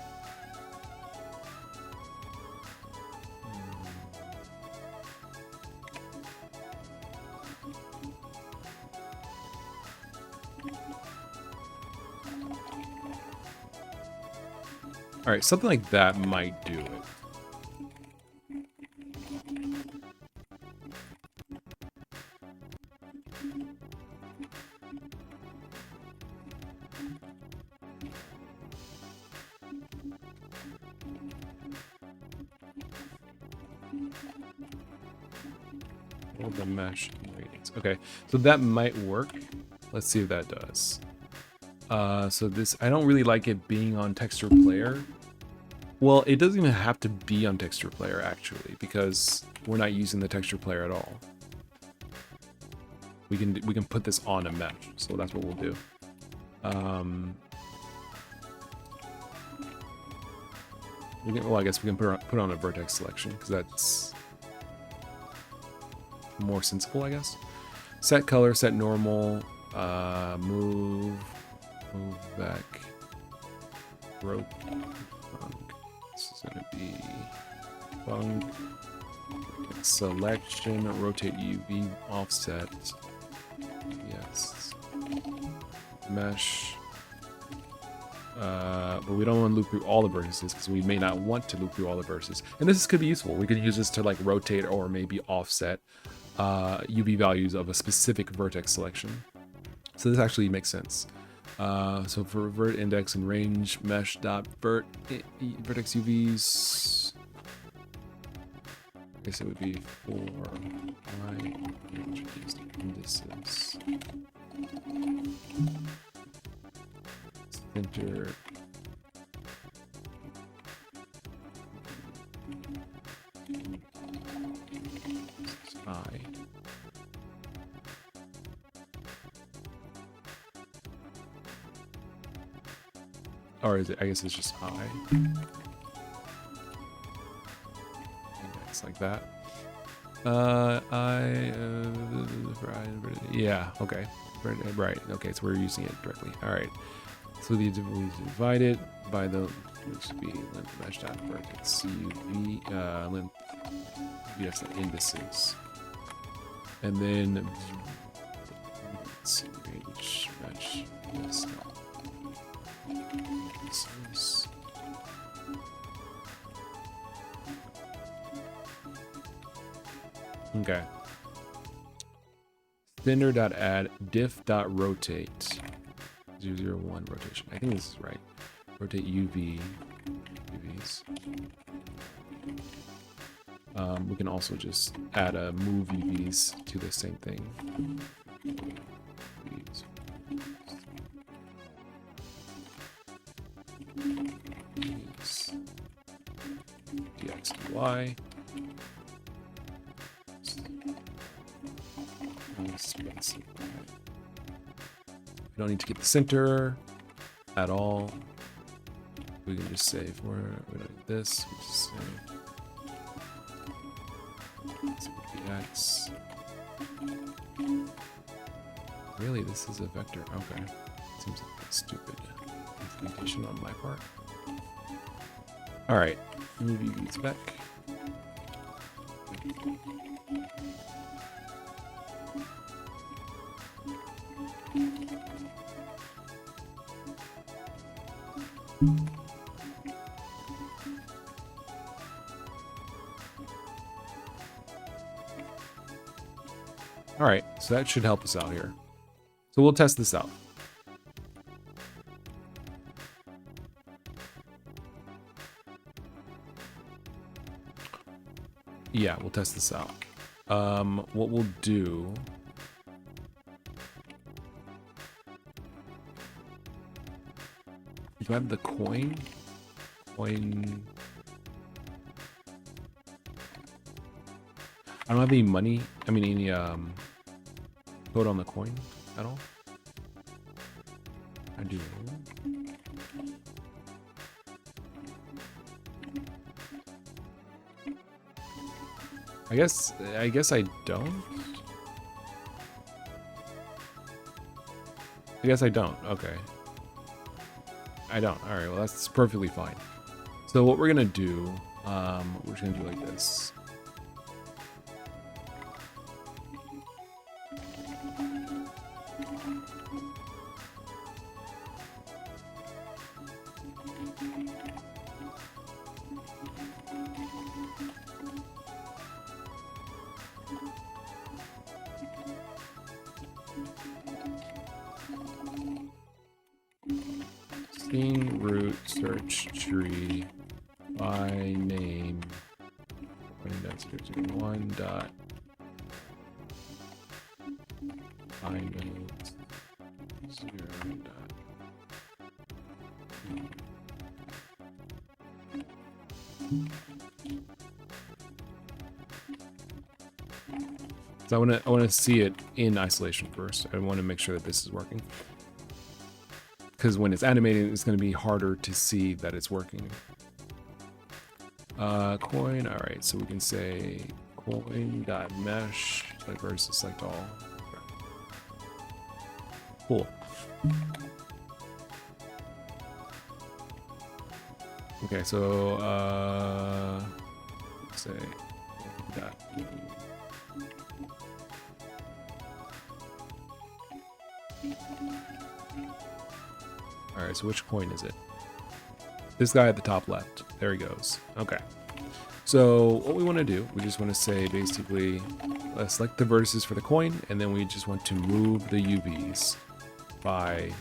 All right, something like that might do it. The mesh ratings. Okay, so that might work. Let's see if that does. So this, I don't really like it being on texture player. Well, it doesn't even have to be on texture player actually, because we're not using the texture player at all. We can put this on a mesh, so that's what we'll do. Well, I guess we can put on a vertex selection because that's more sensible, I guess. Set color, set normal, move back, rotate. This is gonna be funk selection, rotate UV offset. Yes, mesh. But we don't want to loop through all the vertices because we may not want to loop through all the vertices. And this could be useful. We could use this to like rotate or maybe offset UV values of a specific vertex selection. So this actually makes sense. So for vert index and range mesh dot vertex UVs, I guess it would be for my indices. Center. I. Or is it? I guess it's just I. Index like that. Yeah. Okay. Right. Okay. So we're using it directly. All right. So we divide it by the which would be length mesh dot vertex CUV length VS indices, and then range mesh this indices. Okay. Thinner dot add diff dot rotate. 001 rotation. I think this is right. Rotate UVs. We can also just add a move UVs to the same thing. DX and Y. We don't need to get the center at all. We can just say we don't need this. We just say X. Really, this is a vector. Okay, seems like a stupid implementation on my part. All right, move UVs back. All right, so that should help us out here. So we'll test this out. Yeah, we'll test this out. What we'll do... Do I have the coin? Coin... I don't have any money. I mean, any, code on the coin at all? I do. I guess I don't. I guess I don't. Okay. I don't. All right. Well, that's perfectly fine. So what we're gonna do, we're just gonna do like this. Scene root search tree by name. Index 1 dot by nodes 0 dot. So I want to see it in isolation first. I want to make sure that this is working. Because when it's animated, it's going to be harder to see that it's working. Coin, all right, so we can say coin.mesh versus select all. Cool. Okay, so let's say that. All right, so which coin is it? This guy at the top left. There he goes. Okay. So what we want to do, we just want to say basically, let's select the vertices for the coin, and then we just want to move the UVs by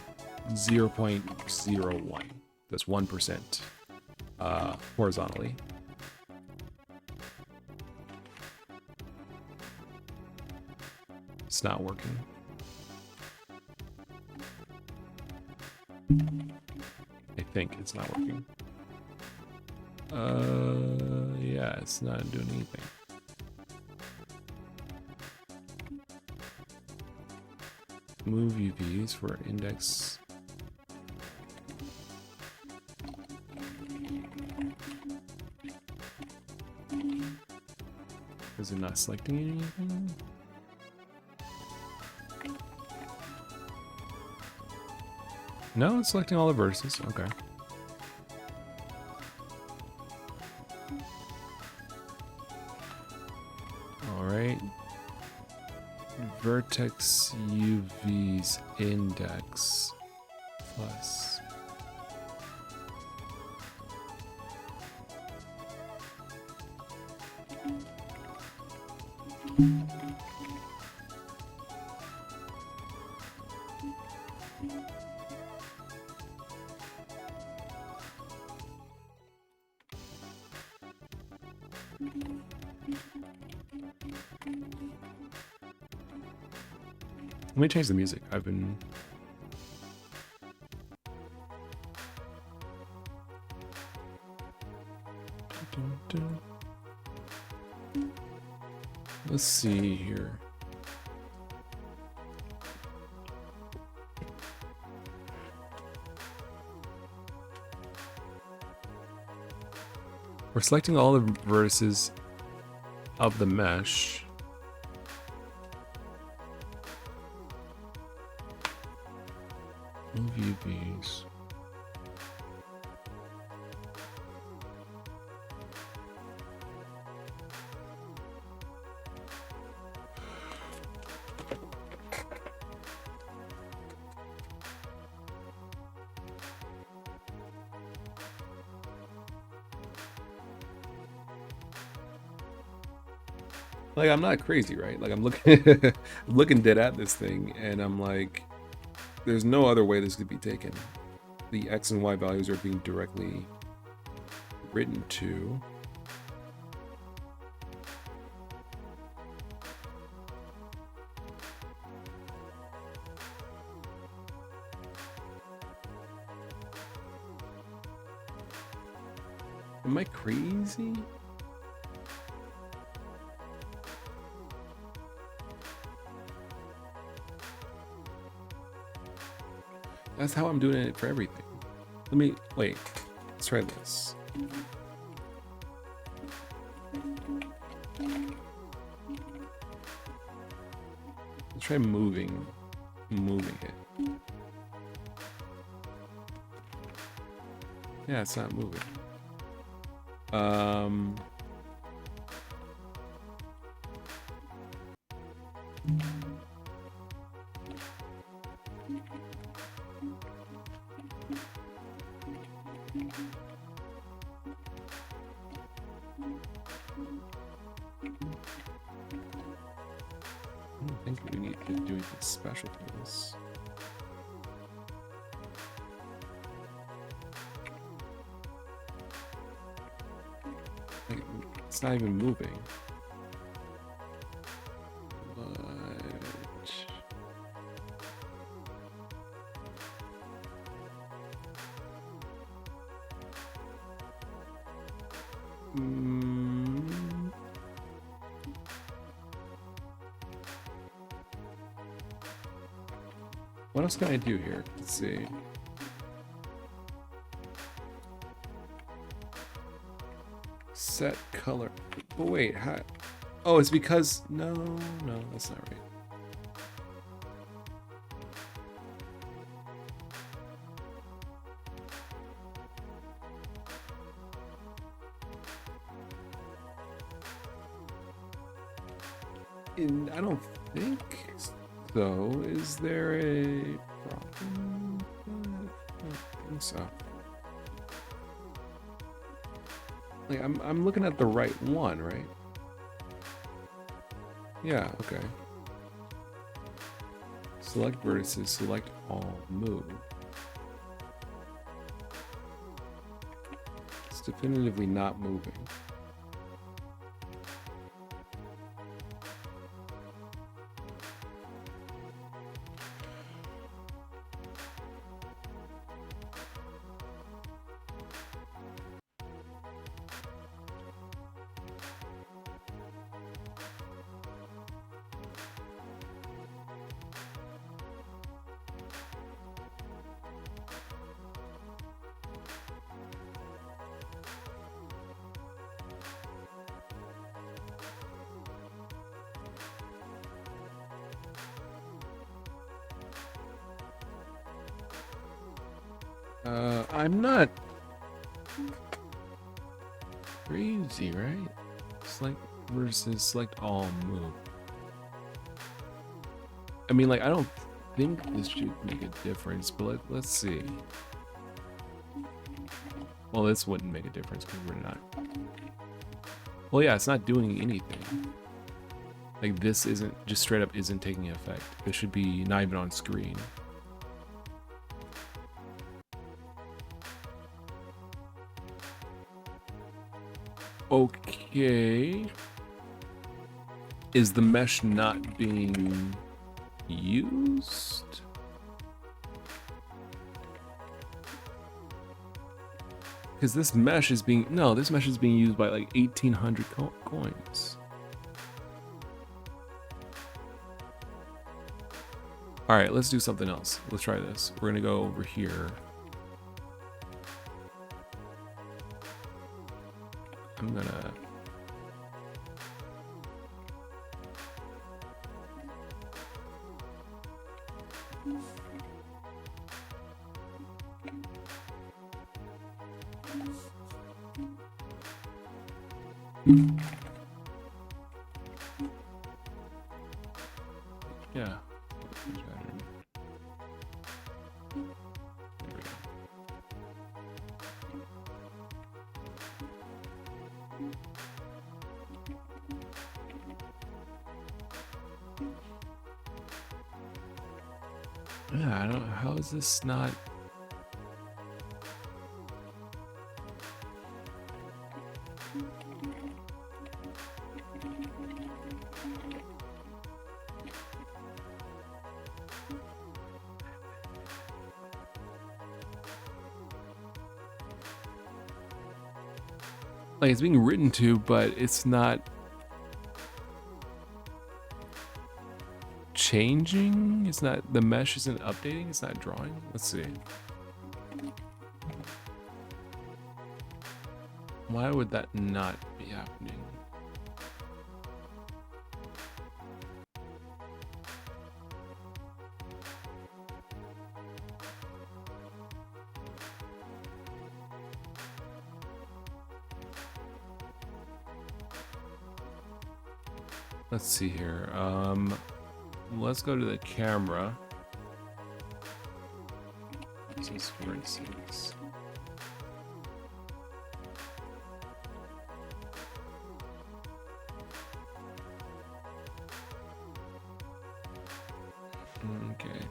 0.01. That's 1% horizontally. It's not working. I think it's not working. Yeah, it's not doing anything. Move UVs for index. Is it not selecting anything? No, it's selecting all the vertices. Okay. All right. Vertex UVs index plus. Let me change the music. I've been... Let's see here. We're selecting all the vertices of the mesh. Move UVs. Like, I'm not crazy, right? Like, I'm looking looking dead at this thing, and I'm like, there's no other way this could be taken. The X and Y values are being directly written to. Am I crazy? That's how I'm doing it for everything. Let me, wait, let's try this. Let's try moving it. Yeah, it's not moving. I don't think we need to do anything special for this. Like, it's not even moving. What else can I do here? Let's see. Set color. But wait, how? Oh, it's because no, that's not right. I don't think so. Is there a problem? I don't think so. Like I'm looking at the right one, right? Yeah, okay. Select vertices, select all, move. It's definitively not moving. I'm not crazy, right? Select versus select all, move. I mean, like, I don't think this should make a difference, but let's see. Well, this wouldn't make a difference because we're not. Well, yeah, it's not doing anything. Like, this isn't, just straight up isn't taking effect. It should be not even on screen. Okay. Is the mesh not being used? Because this mesh is being, no, this mesh is being used by like 1,800 coins. All right, let's do something else. Let's try this. We're gonna go over here. I'm gonna yeah. There we go. Yeah, I don't, how is this not? Like, it's being written to, but it's not changing. It's not, the mesh isn't updating. It's not drawing. Let's see. Why would that not be happening? Let's see here. Let's go to the camera. This is for instance. Okay.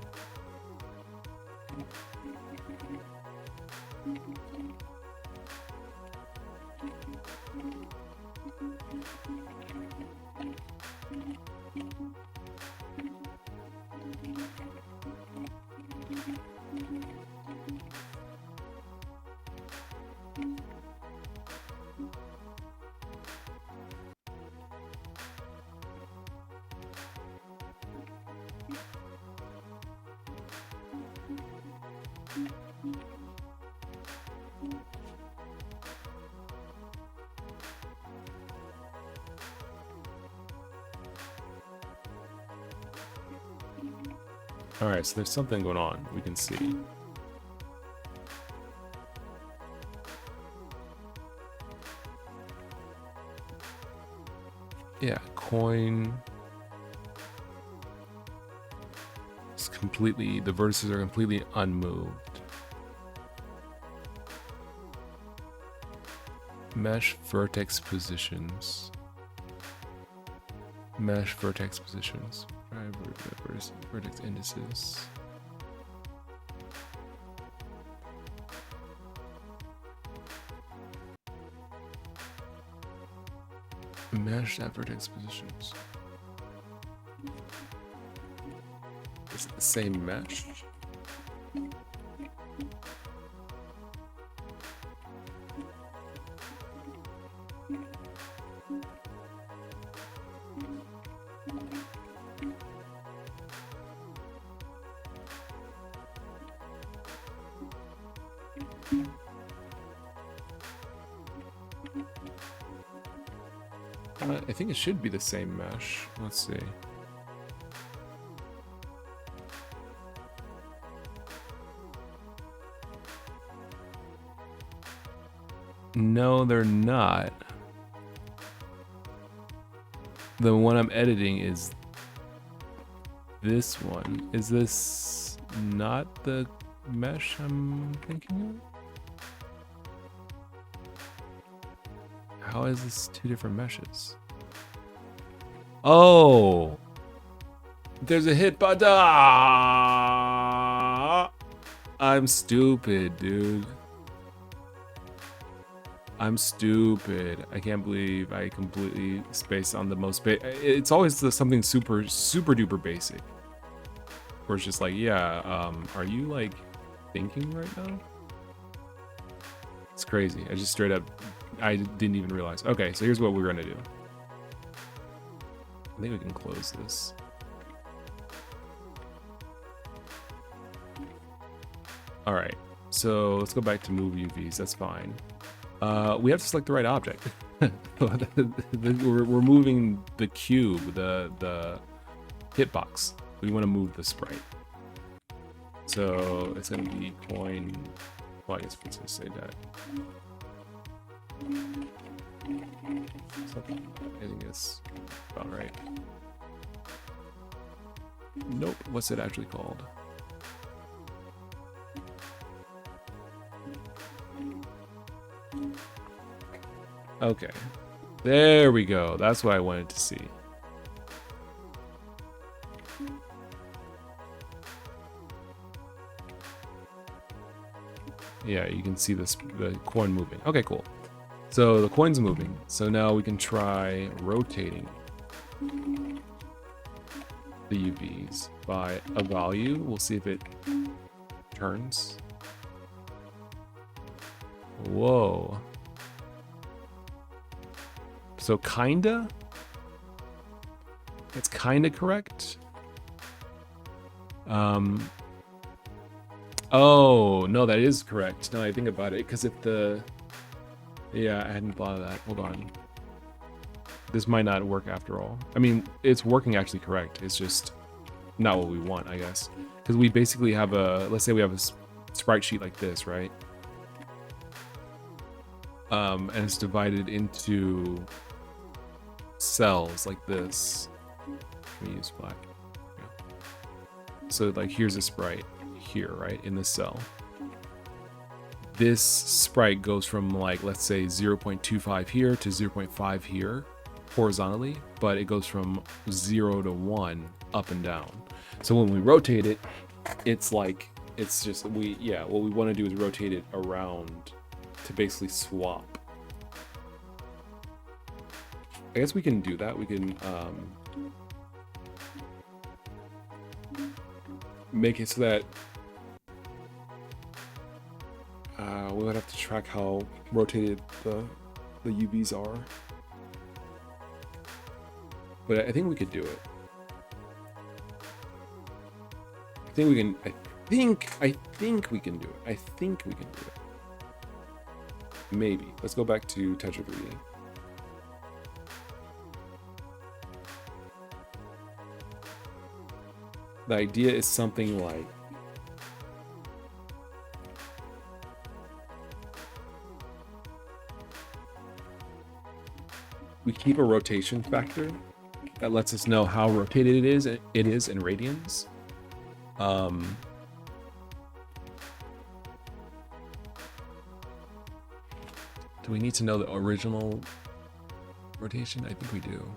All right, so there's something going on. We can see. Yeah, coin. It's completely, the vertices are completely unmoved. Mesh vertex positions. Mesh vertex positions. Vertex indices. Mesh at vertex positions. Is it the same mesh? I think it should be the same mesh. Let's see. No, they're not. The one I'm editing is this one. Is this not the mesh I'm thinking of? How is this two different meshes? Oh, there's a hit button. I'm stupid, dude. I'm stupid. I can't believe I completely spaced on the most it's always something super duper basic. Where it's just like, yeah, are you like thinking right now? It's crazy. I just straight up, I didn't even realize. Okay, so here's what we're gonna do. I think we can close this. All right, so let's go back to move UVs. That's fine. We have to select the right object. We're moving the cube, the hitbox. We want to move the sprite. So it's going to be coin. Well, I guess we can say that. Something, I think it's about right. Nope. What's it actually called? Okay, there we go. That's what I wanted to see. Yeah, you can see this, the coin moving. Okay, cool. So the coin's moving. So now we can try rotating the UVs by a value. We'll see if it turns. Whoa. So kinda? It's kinda correct. Oh, no, that is correct. Now I think about it, because if the... Yeah, I hadn't thought of that. Hold on. This might not work after all. I mean, it's working actually correct. It's just not what we want, I guess. Because we basically have a... Let's say we have a sprite sheet like this, right? And it's divided into cells like this. Let me use black. Yeah. So like here's a sprite here, right, in this cell. This sprite goes from like, let's say 0.25 here to 0.5 here horizontally, but it goes from 0 to 1 up and down. So when we rotate it, it's like, it's just, what we want to do is rotate it around to basically swap. I guess we can do that. We can make it so that we would have to track how rotated the UVs are. But I think we could do it. I think we can. I think we can do it. I think we can do it. Maybe. Let's go back to Tetra 3D. The idea is something like we keep a rotation factor that lets us know how rotated it is in radians. Do we need to know the original rotation? I think we do.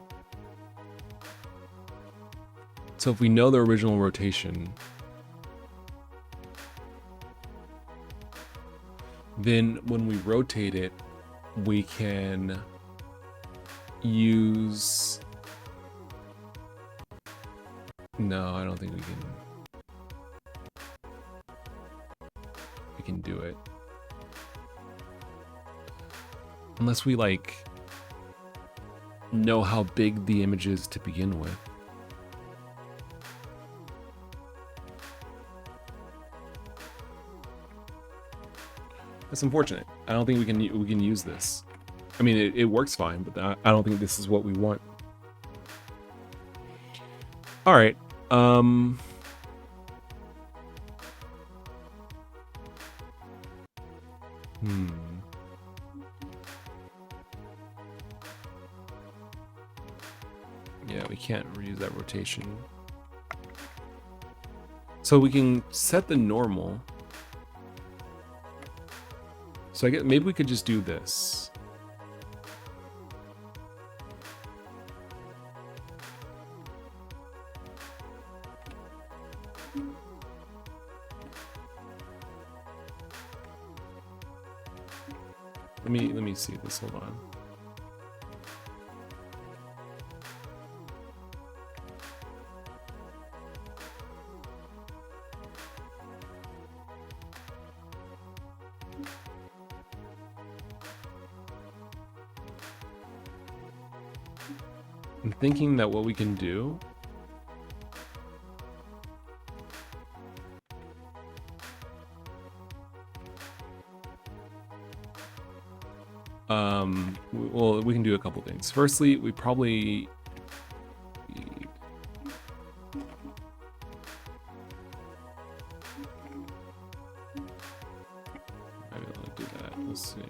So if we know the original rotation, then when we rotate it, we can use... No, I don't think we can do it. Unless we like know how big the image is to begin with. That's unfortunate. I don't think we can use this. I mean, it works fine, but I don't think this is what we want. All right. Yeah, we can't reuse that rotation. So we can set the normal. So I guess maybe we could just do this. Let me see this. Hold on. I'm thinking that what we can do well, we can do a couple things. Firstly, we probably maybe I'll do that. Let's see.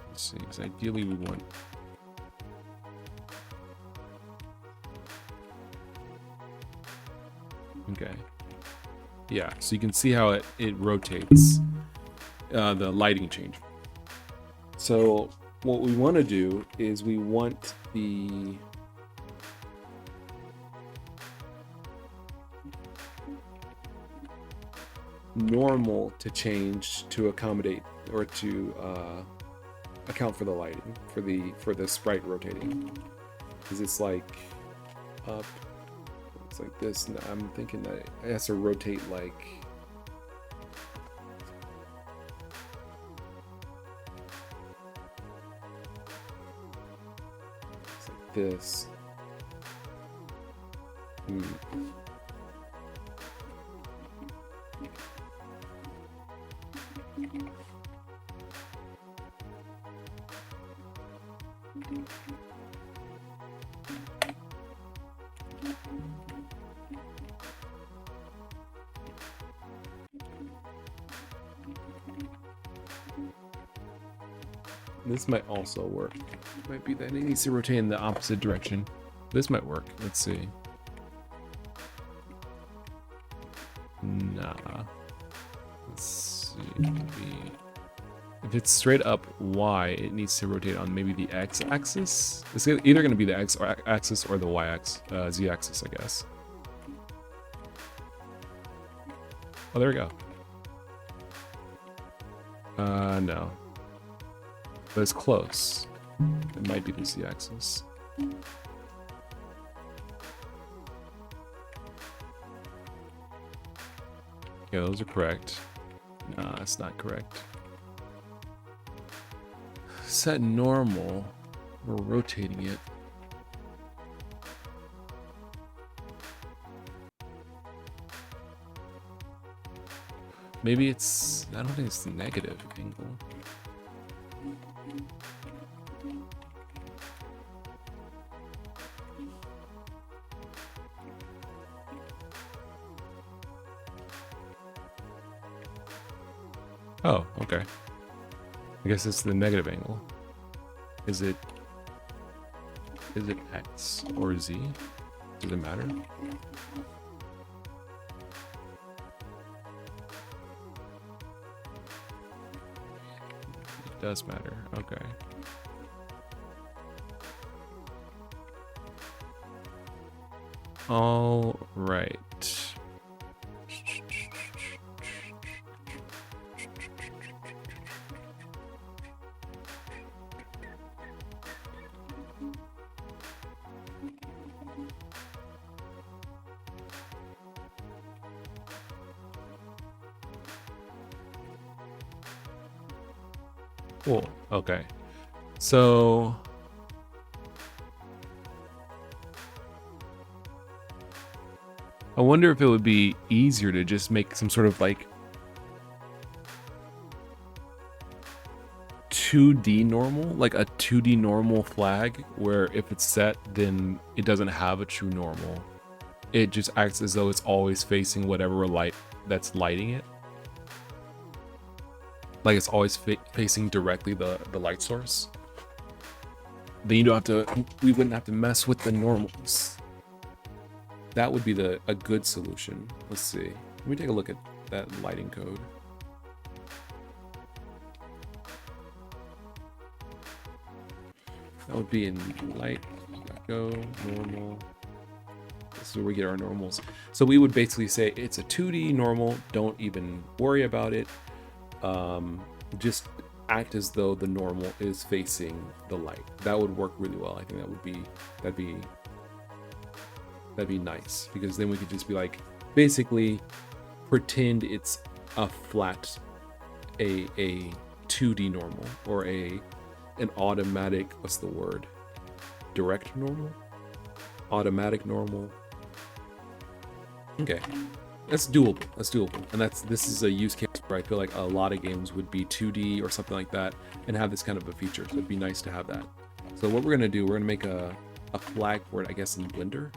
Let's see, because ideally we want... Okay. Yeah, so you can see how it rotates the lighting change. So what we want to do is we want the normal to change to accommodate or to account for the lighting, for the sprite rotating. Because it's like up, it's like this, and I'm thinking that it has to rotate like this. This might also work. Might be that it needs to rotate in the opposite direction. This might work. Let's see. Nah. Let's see. If it's straight up Y, it needs to rotate on maybe the X axis. It's either going to be the X axis or the Y axis, Z axis, I guess. Oh, there we go. No. But it's close. It might be the Z axis. Yeah, those are correct. Nah, that's not correct. Set normal. We're rotating it. Maybe it's... I don't think it's the negative angle. Oh, okay. I guess it's the negative angle. Is it X or Z? Does it matter? It does matter. Okay. All right. Cool. Okay. So I wonder if it would be easier to just make some sort of like 2D normal, like a 2D normal flag, where if it's set, then it doesn't have a true normal. It just acts as though it's always facing whatever light that's lighting it. Like it's always facing directly the light source. Then you don't have to, we wouldn't have to mess with the normals. That would be a good solution. Let's see. Let me take a look at that lighting code. That would be in light, go, normal. This is where we get our normals. So we would basically say it's a 2D normal, don't even worry about it. Just act as though the normal is facing the light. That would work really well. I think that'd be nice, because then we could just be like, basically pretend it's a flat, a 2D normal, or an automatic, what's the word? Direct normal? Automatic normal. Okay. That's doable. That's doable. And this is a use case where I feel like a lot of games would be 2D or something like that and have this kind of a feature. So it'd be nice to have that. So what we're gonna do, we're gonna make a flag for it, I guess, in Blender.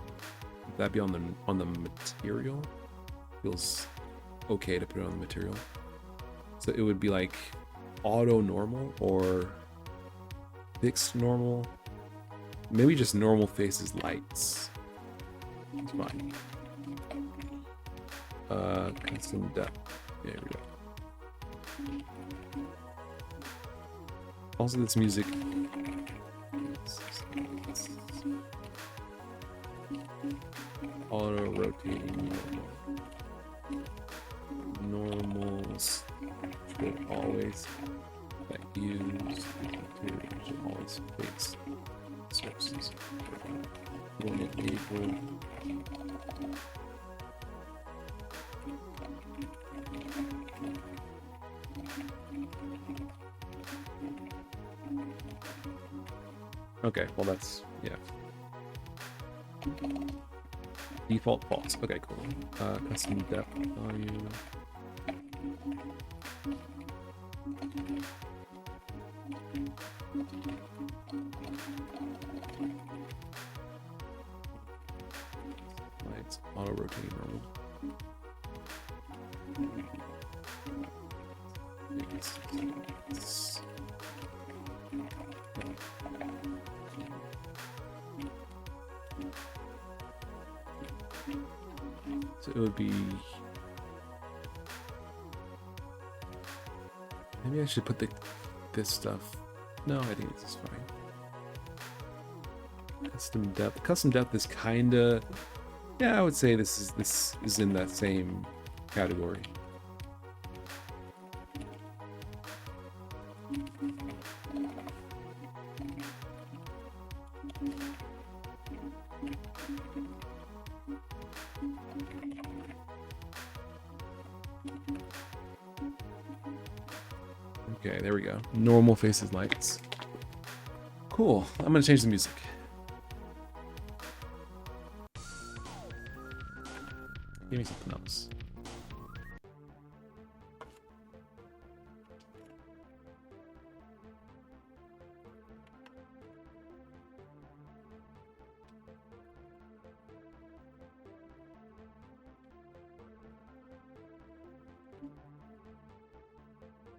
Would that be on the material? Feels okay to put it on the material. So it would be like auto normal or fixed normal. Maybe just normal faces lights. It's fine. Custom depth. There we go. Also, this music. Auto rotating normals should always that use materials should always face sources. When enable okay, well that's yeah. Default false. Okay, cool. Custom depth value. Lights auto rotating normal. So it would be. Maybe I should put this stuff. No, I think this is fine. Custom depth. Custom depth is kinda. Yeah, I would say this is in that same category. Okay, there we go. Normal faces lights. Cool. I'm gonna change the music. Give me something else.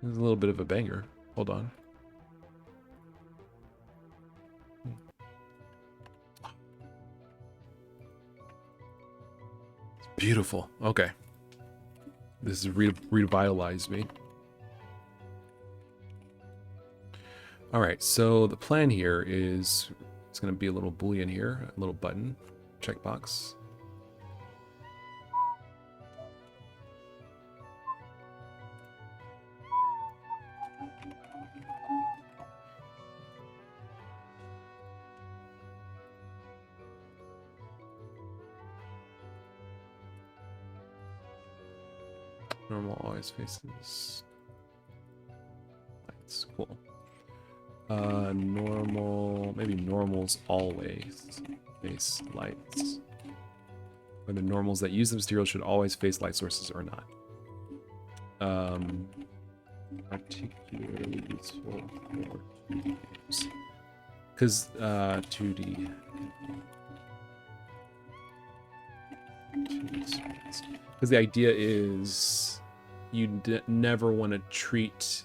This is a little bit of a banger. Hold on. It's beautiful. Okay. This has revitalized me. All right, so the plan here is it's going to be a little boolean here, a little button, checkbox. Normal always faces lights. Cool. Normal, maybe normals always face lights. Whether normals that use the material should always face light sources or not. Particularly useful for 2D games. Because 2D. Because the idea is you never want to treat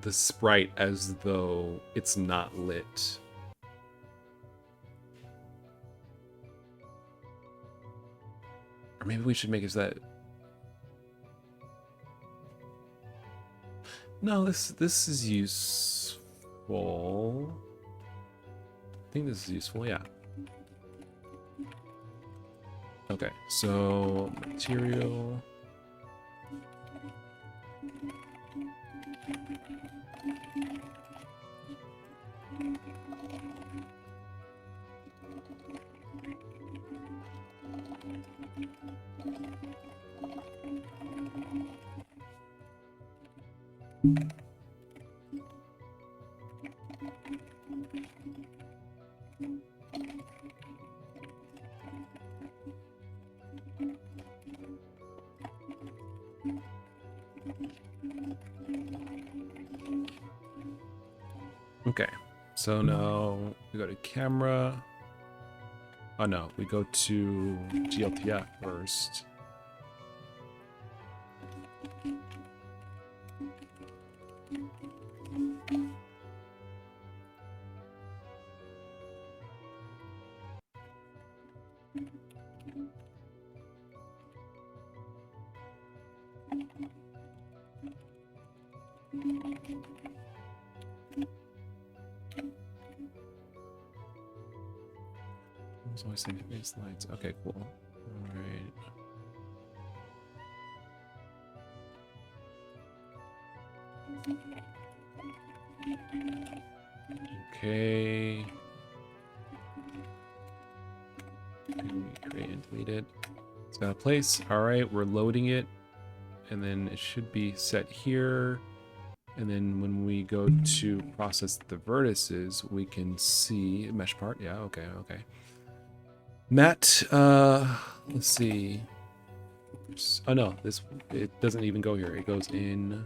the sprite as though it's not lit. Or maybe we should make it so that. No, this is useful. I think this is useful, yeah. Okay, so material. Okay, so now we go to camera. Oh no, we go to GLTF first. It's always saying face lights. Okay, cool. All right. Create and delete it. It's got a place. All right, we're loading it. And then it should be set here. And then when we go to process the vertices, we can see mesh part. Yeah, okay. Matte, let's see. Oh no, it doesn't even go here. It goes in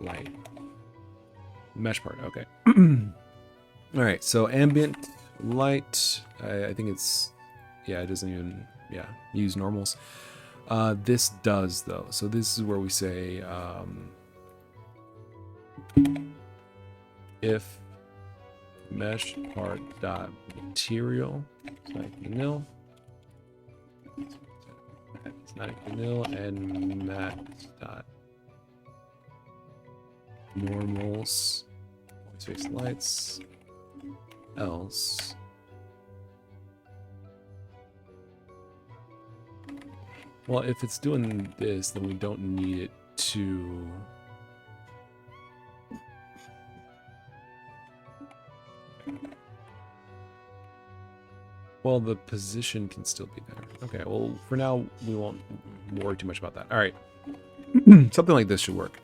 light. Mesh part, okay. All right, so ambient light, I think it's, yeah, it doesn't even, use normals. This does though. So this is where we say, if mesh part dot material, nil. It's not nil, and matte dot normals, always face lights, else well, if it's doing this, then we don't need it to well, the position can still be there. Okay, well, for now, we won't worry too much about that. All right. Something like this should work.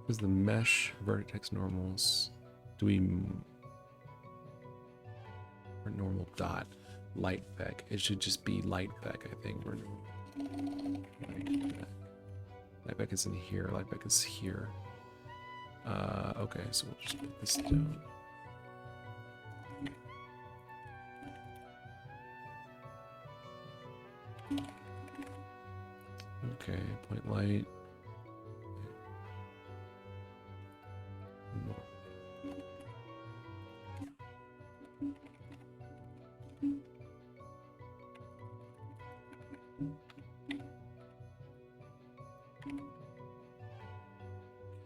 Is the mesh vertex normals? Do we or normal dot light vec? It should just be light vec, I think. Light vec is in here. Light vec is here. Okay, so we'll just put this down. Okay, point light.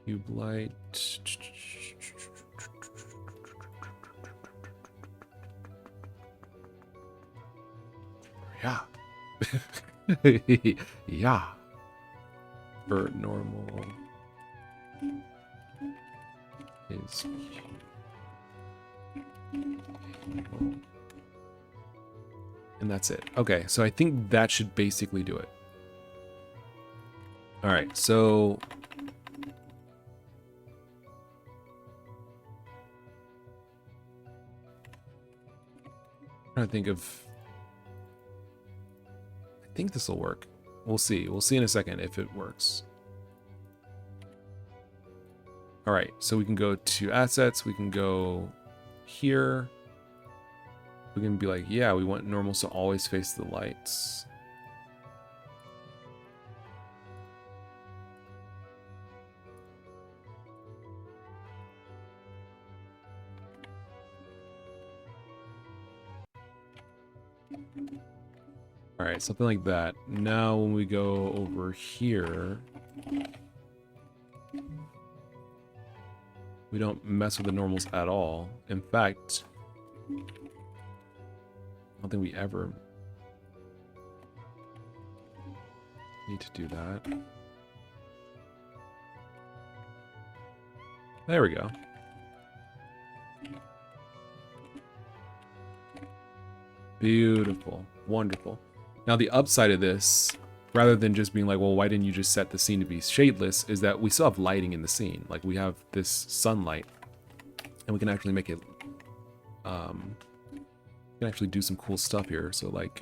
Cube light. Yeah. Yeah. For normal is and that's it. Okay, so I think that should basically do it. All right, so I'm trying to think of. I think this will work. We'll see. We'll see in a second if it works. All right, so we can go to assets. We can go here. We can be like, yeah, we want normals to always face the lights. All right, something like that. Now when we go over here, we don't mess with the normals at all. In fact, I don't think we ever need to do that. There we go. Beautiful. Wonderful. Now the upside of this, rather than just being like, well, why didn't you just set the scene to be shadeless, is that we still have lighting in the scene. Like we have this sunlight, and we can actually make it, we can actually do some cool stuff here. So like,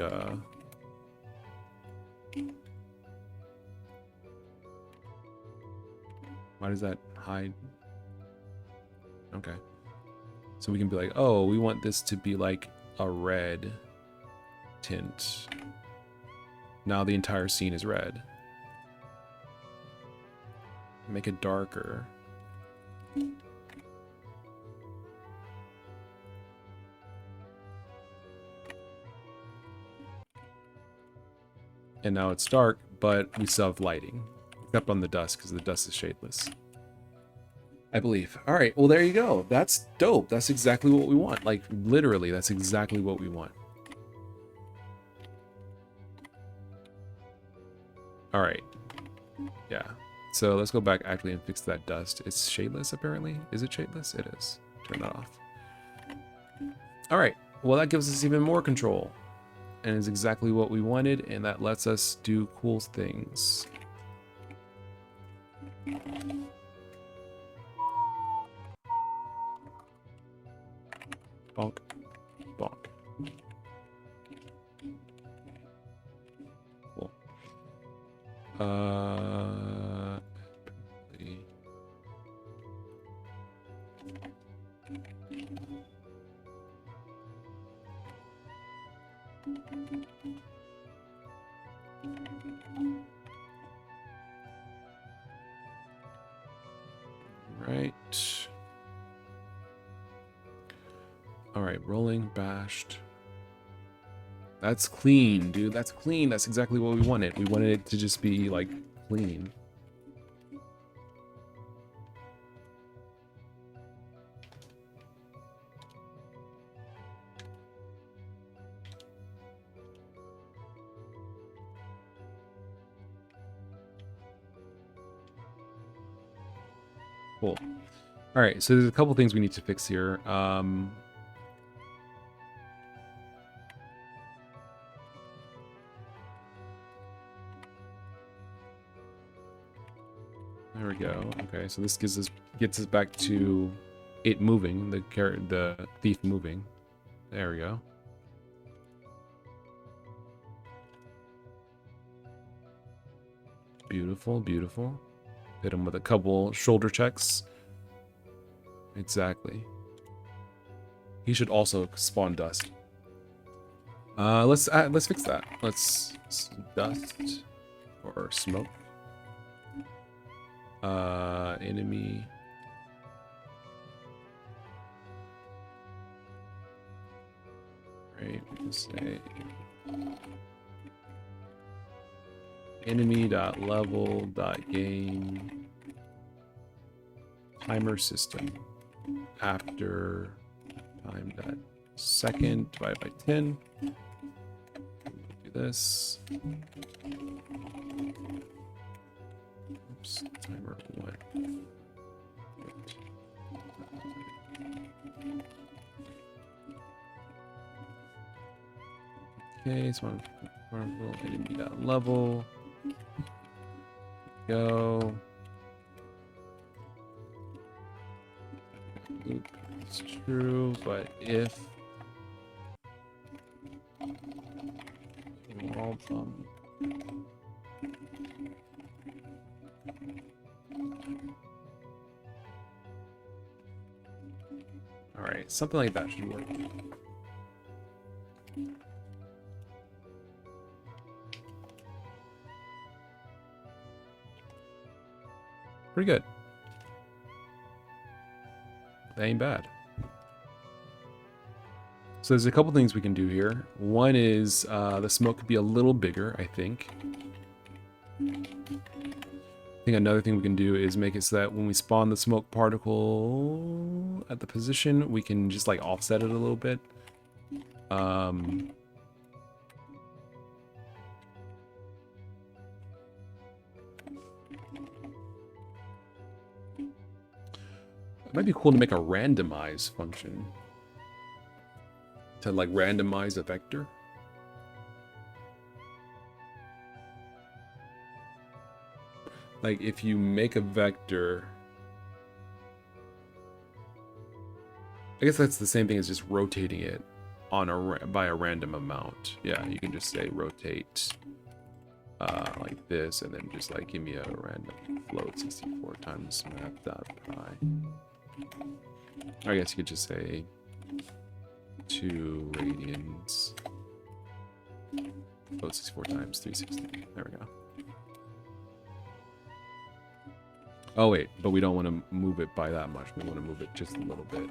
why does that hide? Okay. So we can be like, oh, we want this to be like a red tint. Now the entire scene is red. Make it darker. And now it's dark, but we still have lighting. Except on the dust, because the dust is shadeless. I believe. All right, well, there you go. That's dope. That's exactly what we want. Like, literally, that's exactly what we want. All right. Yeah. so let's go back actually and fix that dust. It's shadeless apparently. Is it shadeless? It is. Turn that off. All right, well that gives us even more control and is exactly what we wanted, and that lets us do cool things. Bonk, bonk. Cool. Right. All right, rolling, bashed. That's clean, dude. That's clean. That's exactly what we wanted. We wanted it to just be like clean. Cool. All right, so there's a couple things we need to fix here. There we go. Okay, so this gets us back to it moving, the thief moving. There we go. Beautiful, beautiful. Hit him with a couple shoulder checks. Exactly. He should also spawn dust. Let's fix that. Let's dust or smoke. Enemy. Right, we can say enemy.level.game timer system after time that second divided by 10. Do this. Oops, timer 1. Okay, so I'm enemy.level. Go. Loop is true, but if all right, something like that should work. Pretty good. That ain't bad. So there's a couple things we can do here. One is the smoke could be a little bigger, I think. I think another thing we can do is make it so that when we spawn the smoke particle at the position, we can just like offset it a little bit. It might be cool to make a randomize function to like randomize a vector. Like if you make a vector, I guess that's the same thing as just rotating it on by a random amount. Yeah, you can just say rotate like this, and then just like give me a random float 64 times math.pi. I guess you could just say 2 radians float 64 times 360. There we go. Oh wait, but we don't want to move it by that much. We want to move it just a little bit.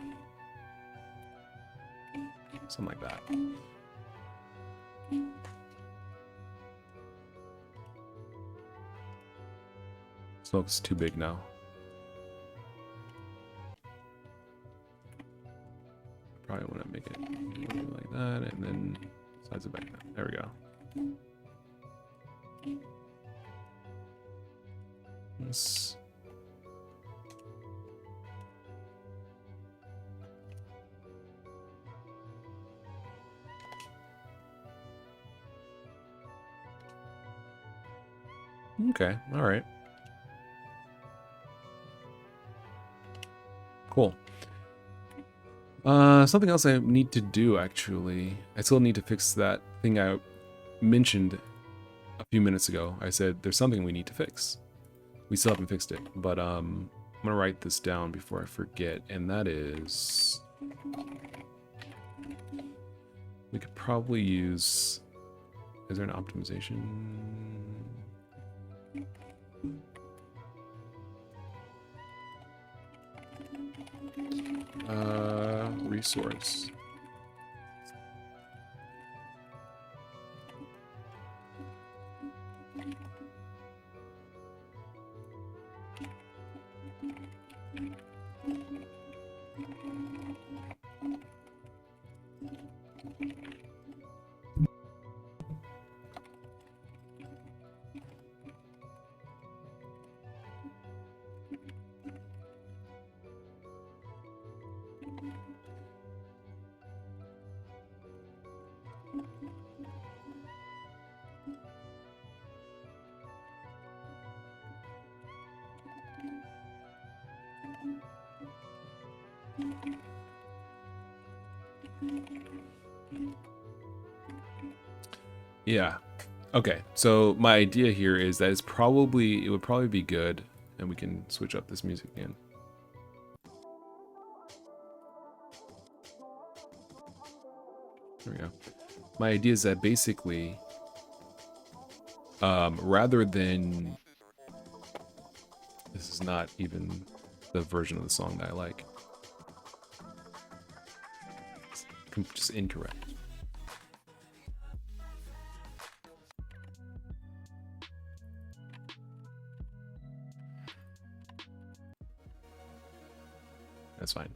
Something like that. Smoke's too big now. Probably want to make it like that, and then size it back down. There we go. Let's... Okay, all right. Cool. Something else I need to do, actually. I still need to fix that thing I mentioned a few minutes ago. I said there's something we need to fix. We still haven't fixed it, but I'm gonna write this down before I forget, and that is... we could probably use... is there an optimization? Resource. Yeah. Okay. So my idea here is that it would probably be good, and we can switch up this music again. There we go. My idea is that basically, rather than... this is not even the version of the song that I like. It's just incorrect. That's fine.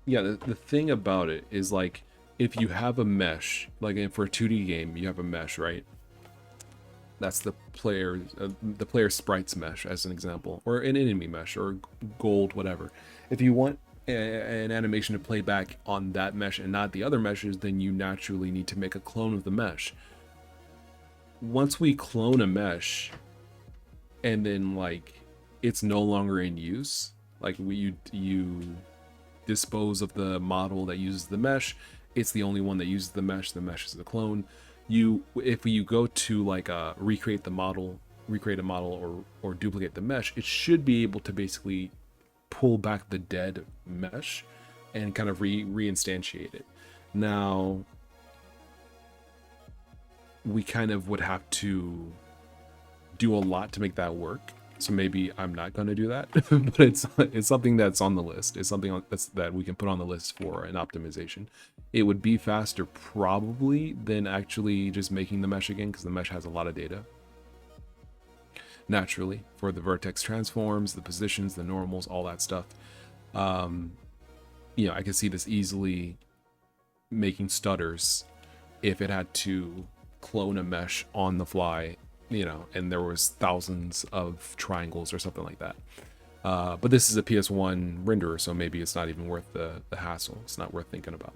Yeah, the thing about it is, like, if you have a mesh, like for a 2D game, you have a mesh, right? That's the player sprites mesh, as an example, or an enemy mesh, or gold, whatever. If you want an animation to play back on that mesh and not the other meshes, then you naturally need to make a clone of the mesh. Once we clone a mesh, and then, like, it's no longer in use, like you dispose of the model that uses the mesh, it's the only one that uses the mesh is the clone. If you go to, like, recreate a model or duplicate the mesh, it should be able to basically pull back the dead mesh and kind of reinstantiate it. Now, we kind of would have to do a lot to make that work. So maybe I'm not going to do that, but it's something that's on the list. It's something that we can put on the list for an optimization. It would be faster probably than actually just making the mesh again, because the mesh has a lot of data. Naturally, for the vertex transforms, the positions, the normals, all that stuff. You know, I can see this easily making stutters if it had to clone a mesh on the fly, you know, and there was thousands of triangles or something like that. But this is a PS1 renderer, so maybe it's not even worth the hassle. It's not worth thinking about.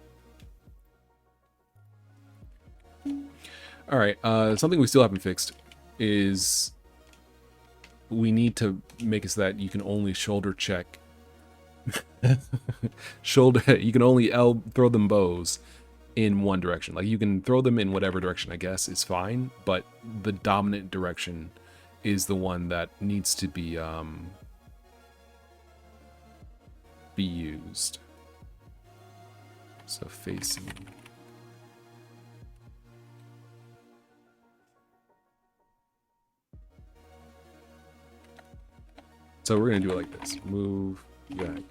All right, something we still haven't fixed is we need to make it so that you can only shoulder check. You can only throw them bows in one direction. Like, you can throw them in whatever direction, I guess, is fine, but the dominant direction is the one that needs to be used. So facing. So we're gonna do it like this. Move back.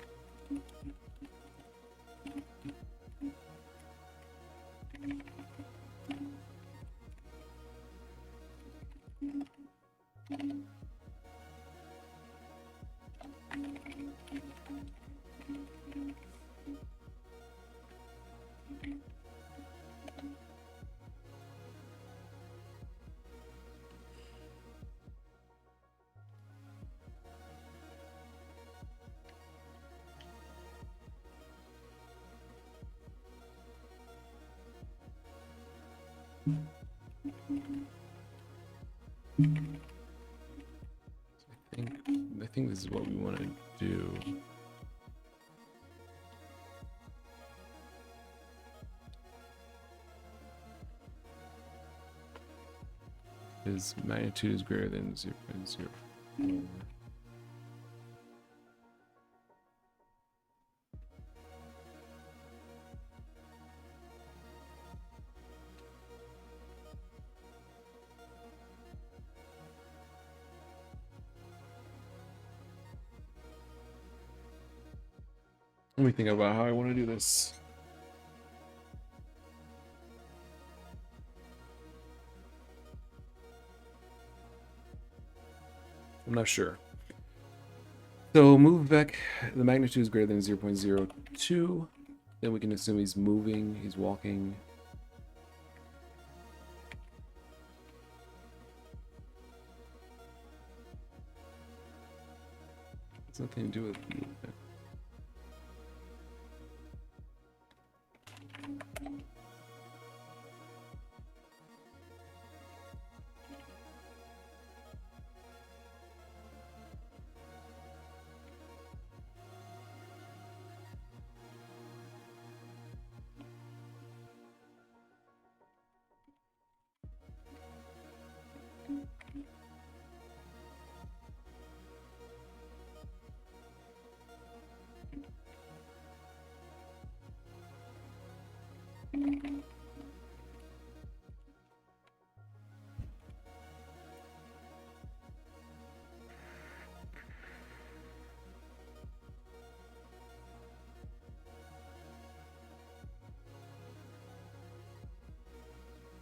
I think this is what we want to do. His magnitude is greater than 0.04. Let me think about how I want to do this. I'm not sure. So move back, the magnitude is greater than 0.02. Then we can assume he's moving, he's walking. It's nothing to do with movement.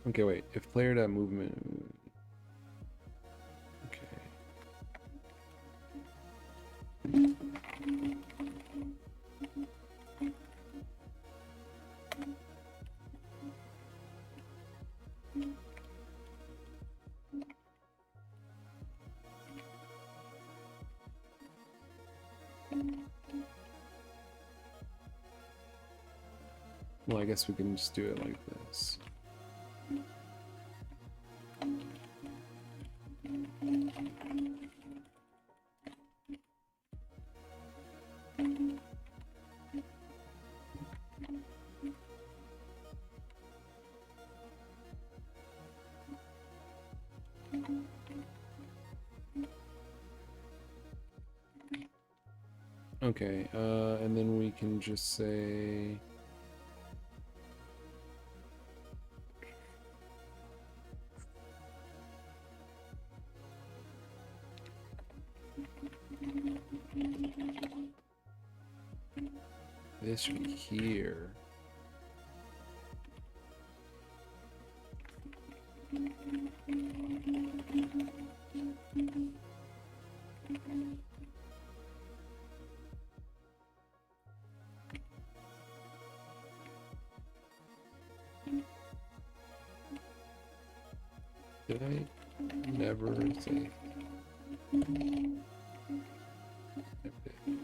Okay, wait. If player dot movement. Okay. Well, I guess we can just do it like this. Okay, and then we can just say this should be here. Did I never say? Never did.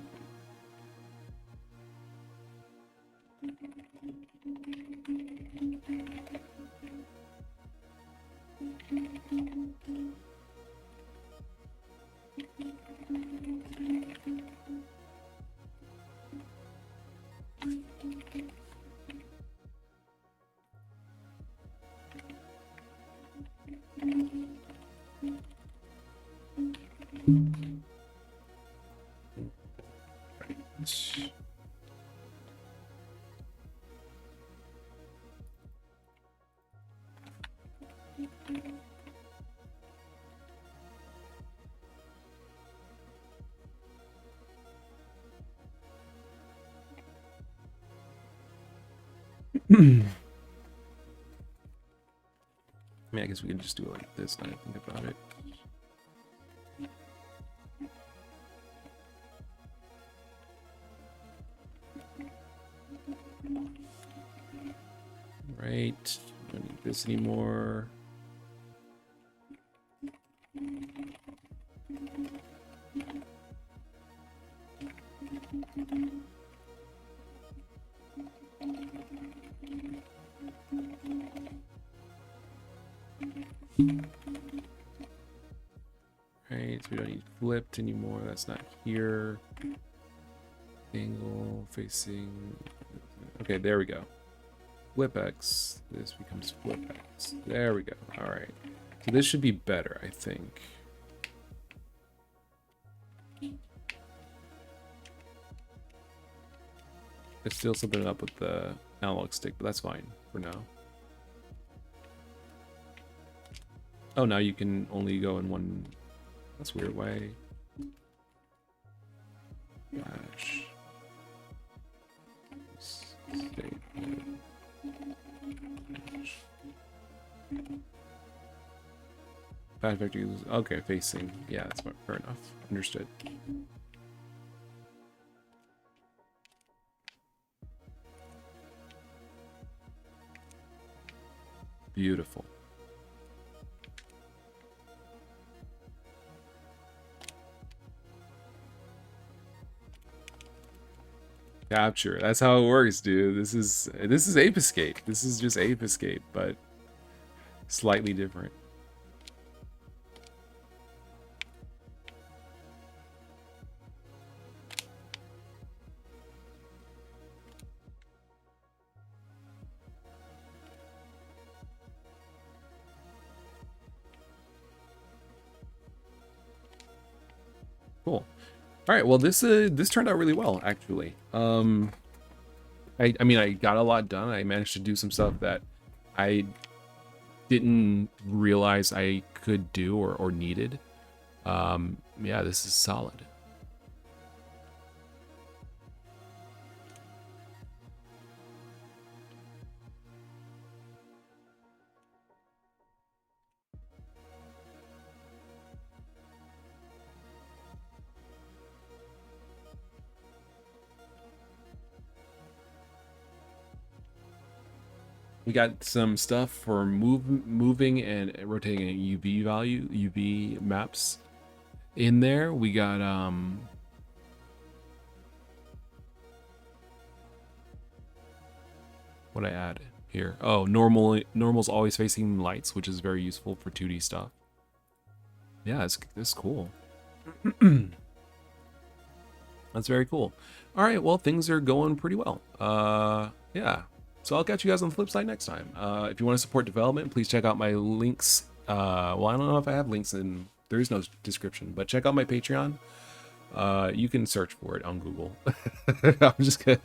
I mean, I guess we can just do it like this now I think about it. Right, don't need this anymore. Right, so we don't need flipped anymore. That's not here. Angle, facing. Okay, there we go. Flip X. This becomes flip X. There we go. All right. So this should be better, I think. There's still something up with the analog stick, but that's fine for now. Oh, now you can only go in one. That's weird way. Gosh. Bad vector use. Okay, facing. Yeah, that's fair enough. Understood. Beautiful. Capture. That's how it works, dude. This is Ape Escape. This is just Ape Escape, but slightly different. Cool. All right, well, this turned out really well, actually. I mean, I got a lot done. I managed to do some stuff that I didn't realize I could do or needed. Yeah, this is solid. We got some stuff for moving and rotating UV maps in there. We got what I add here. Oh, normal's always facing lights, which is very useful for 2D stuff. Yeah, it's cool. That's very cool. All right, well, things are going pretty well. Yeah. So I'll catch you guys on the flip side next time. If you want to support development, please check out my links. Well, I don't know if I have links there is no description, but check out my Patreon. You can search for it on Google. I'm just gonna,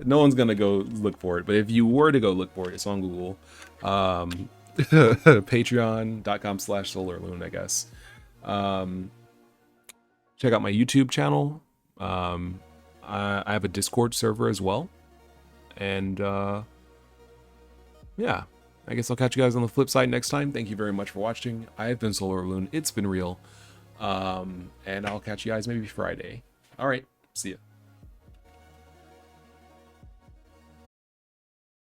no one's gonna go look for it, but if you were to go look for it, it's on Google. Patreon.com/solarloon, I guess. Check out my YouTube channel. I have a Discord server as well. And yeah, I guess I'll catch you guys on the flip side next time. Thank you very much for watching. I've been SolarLoon. It's been real. And I'll catch you guys maybe Friday. All right, see ya.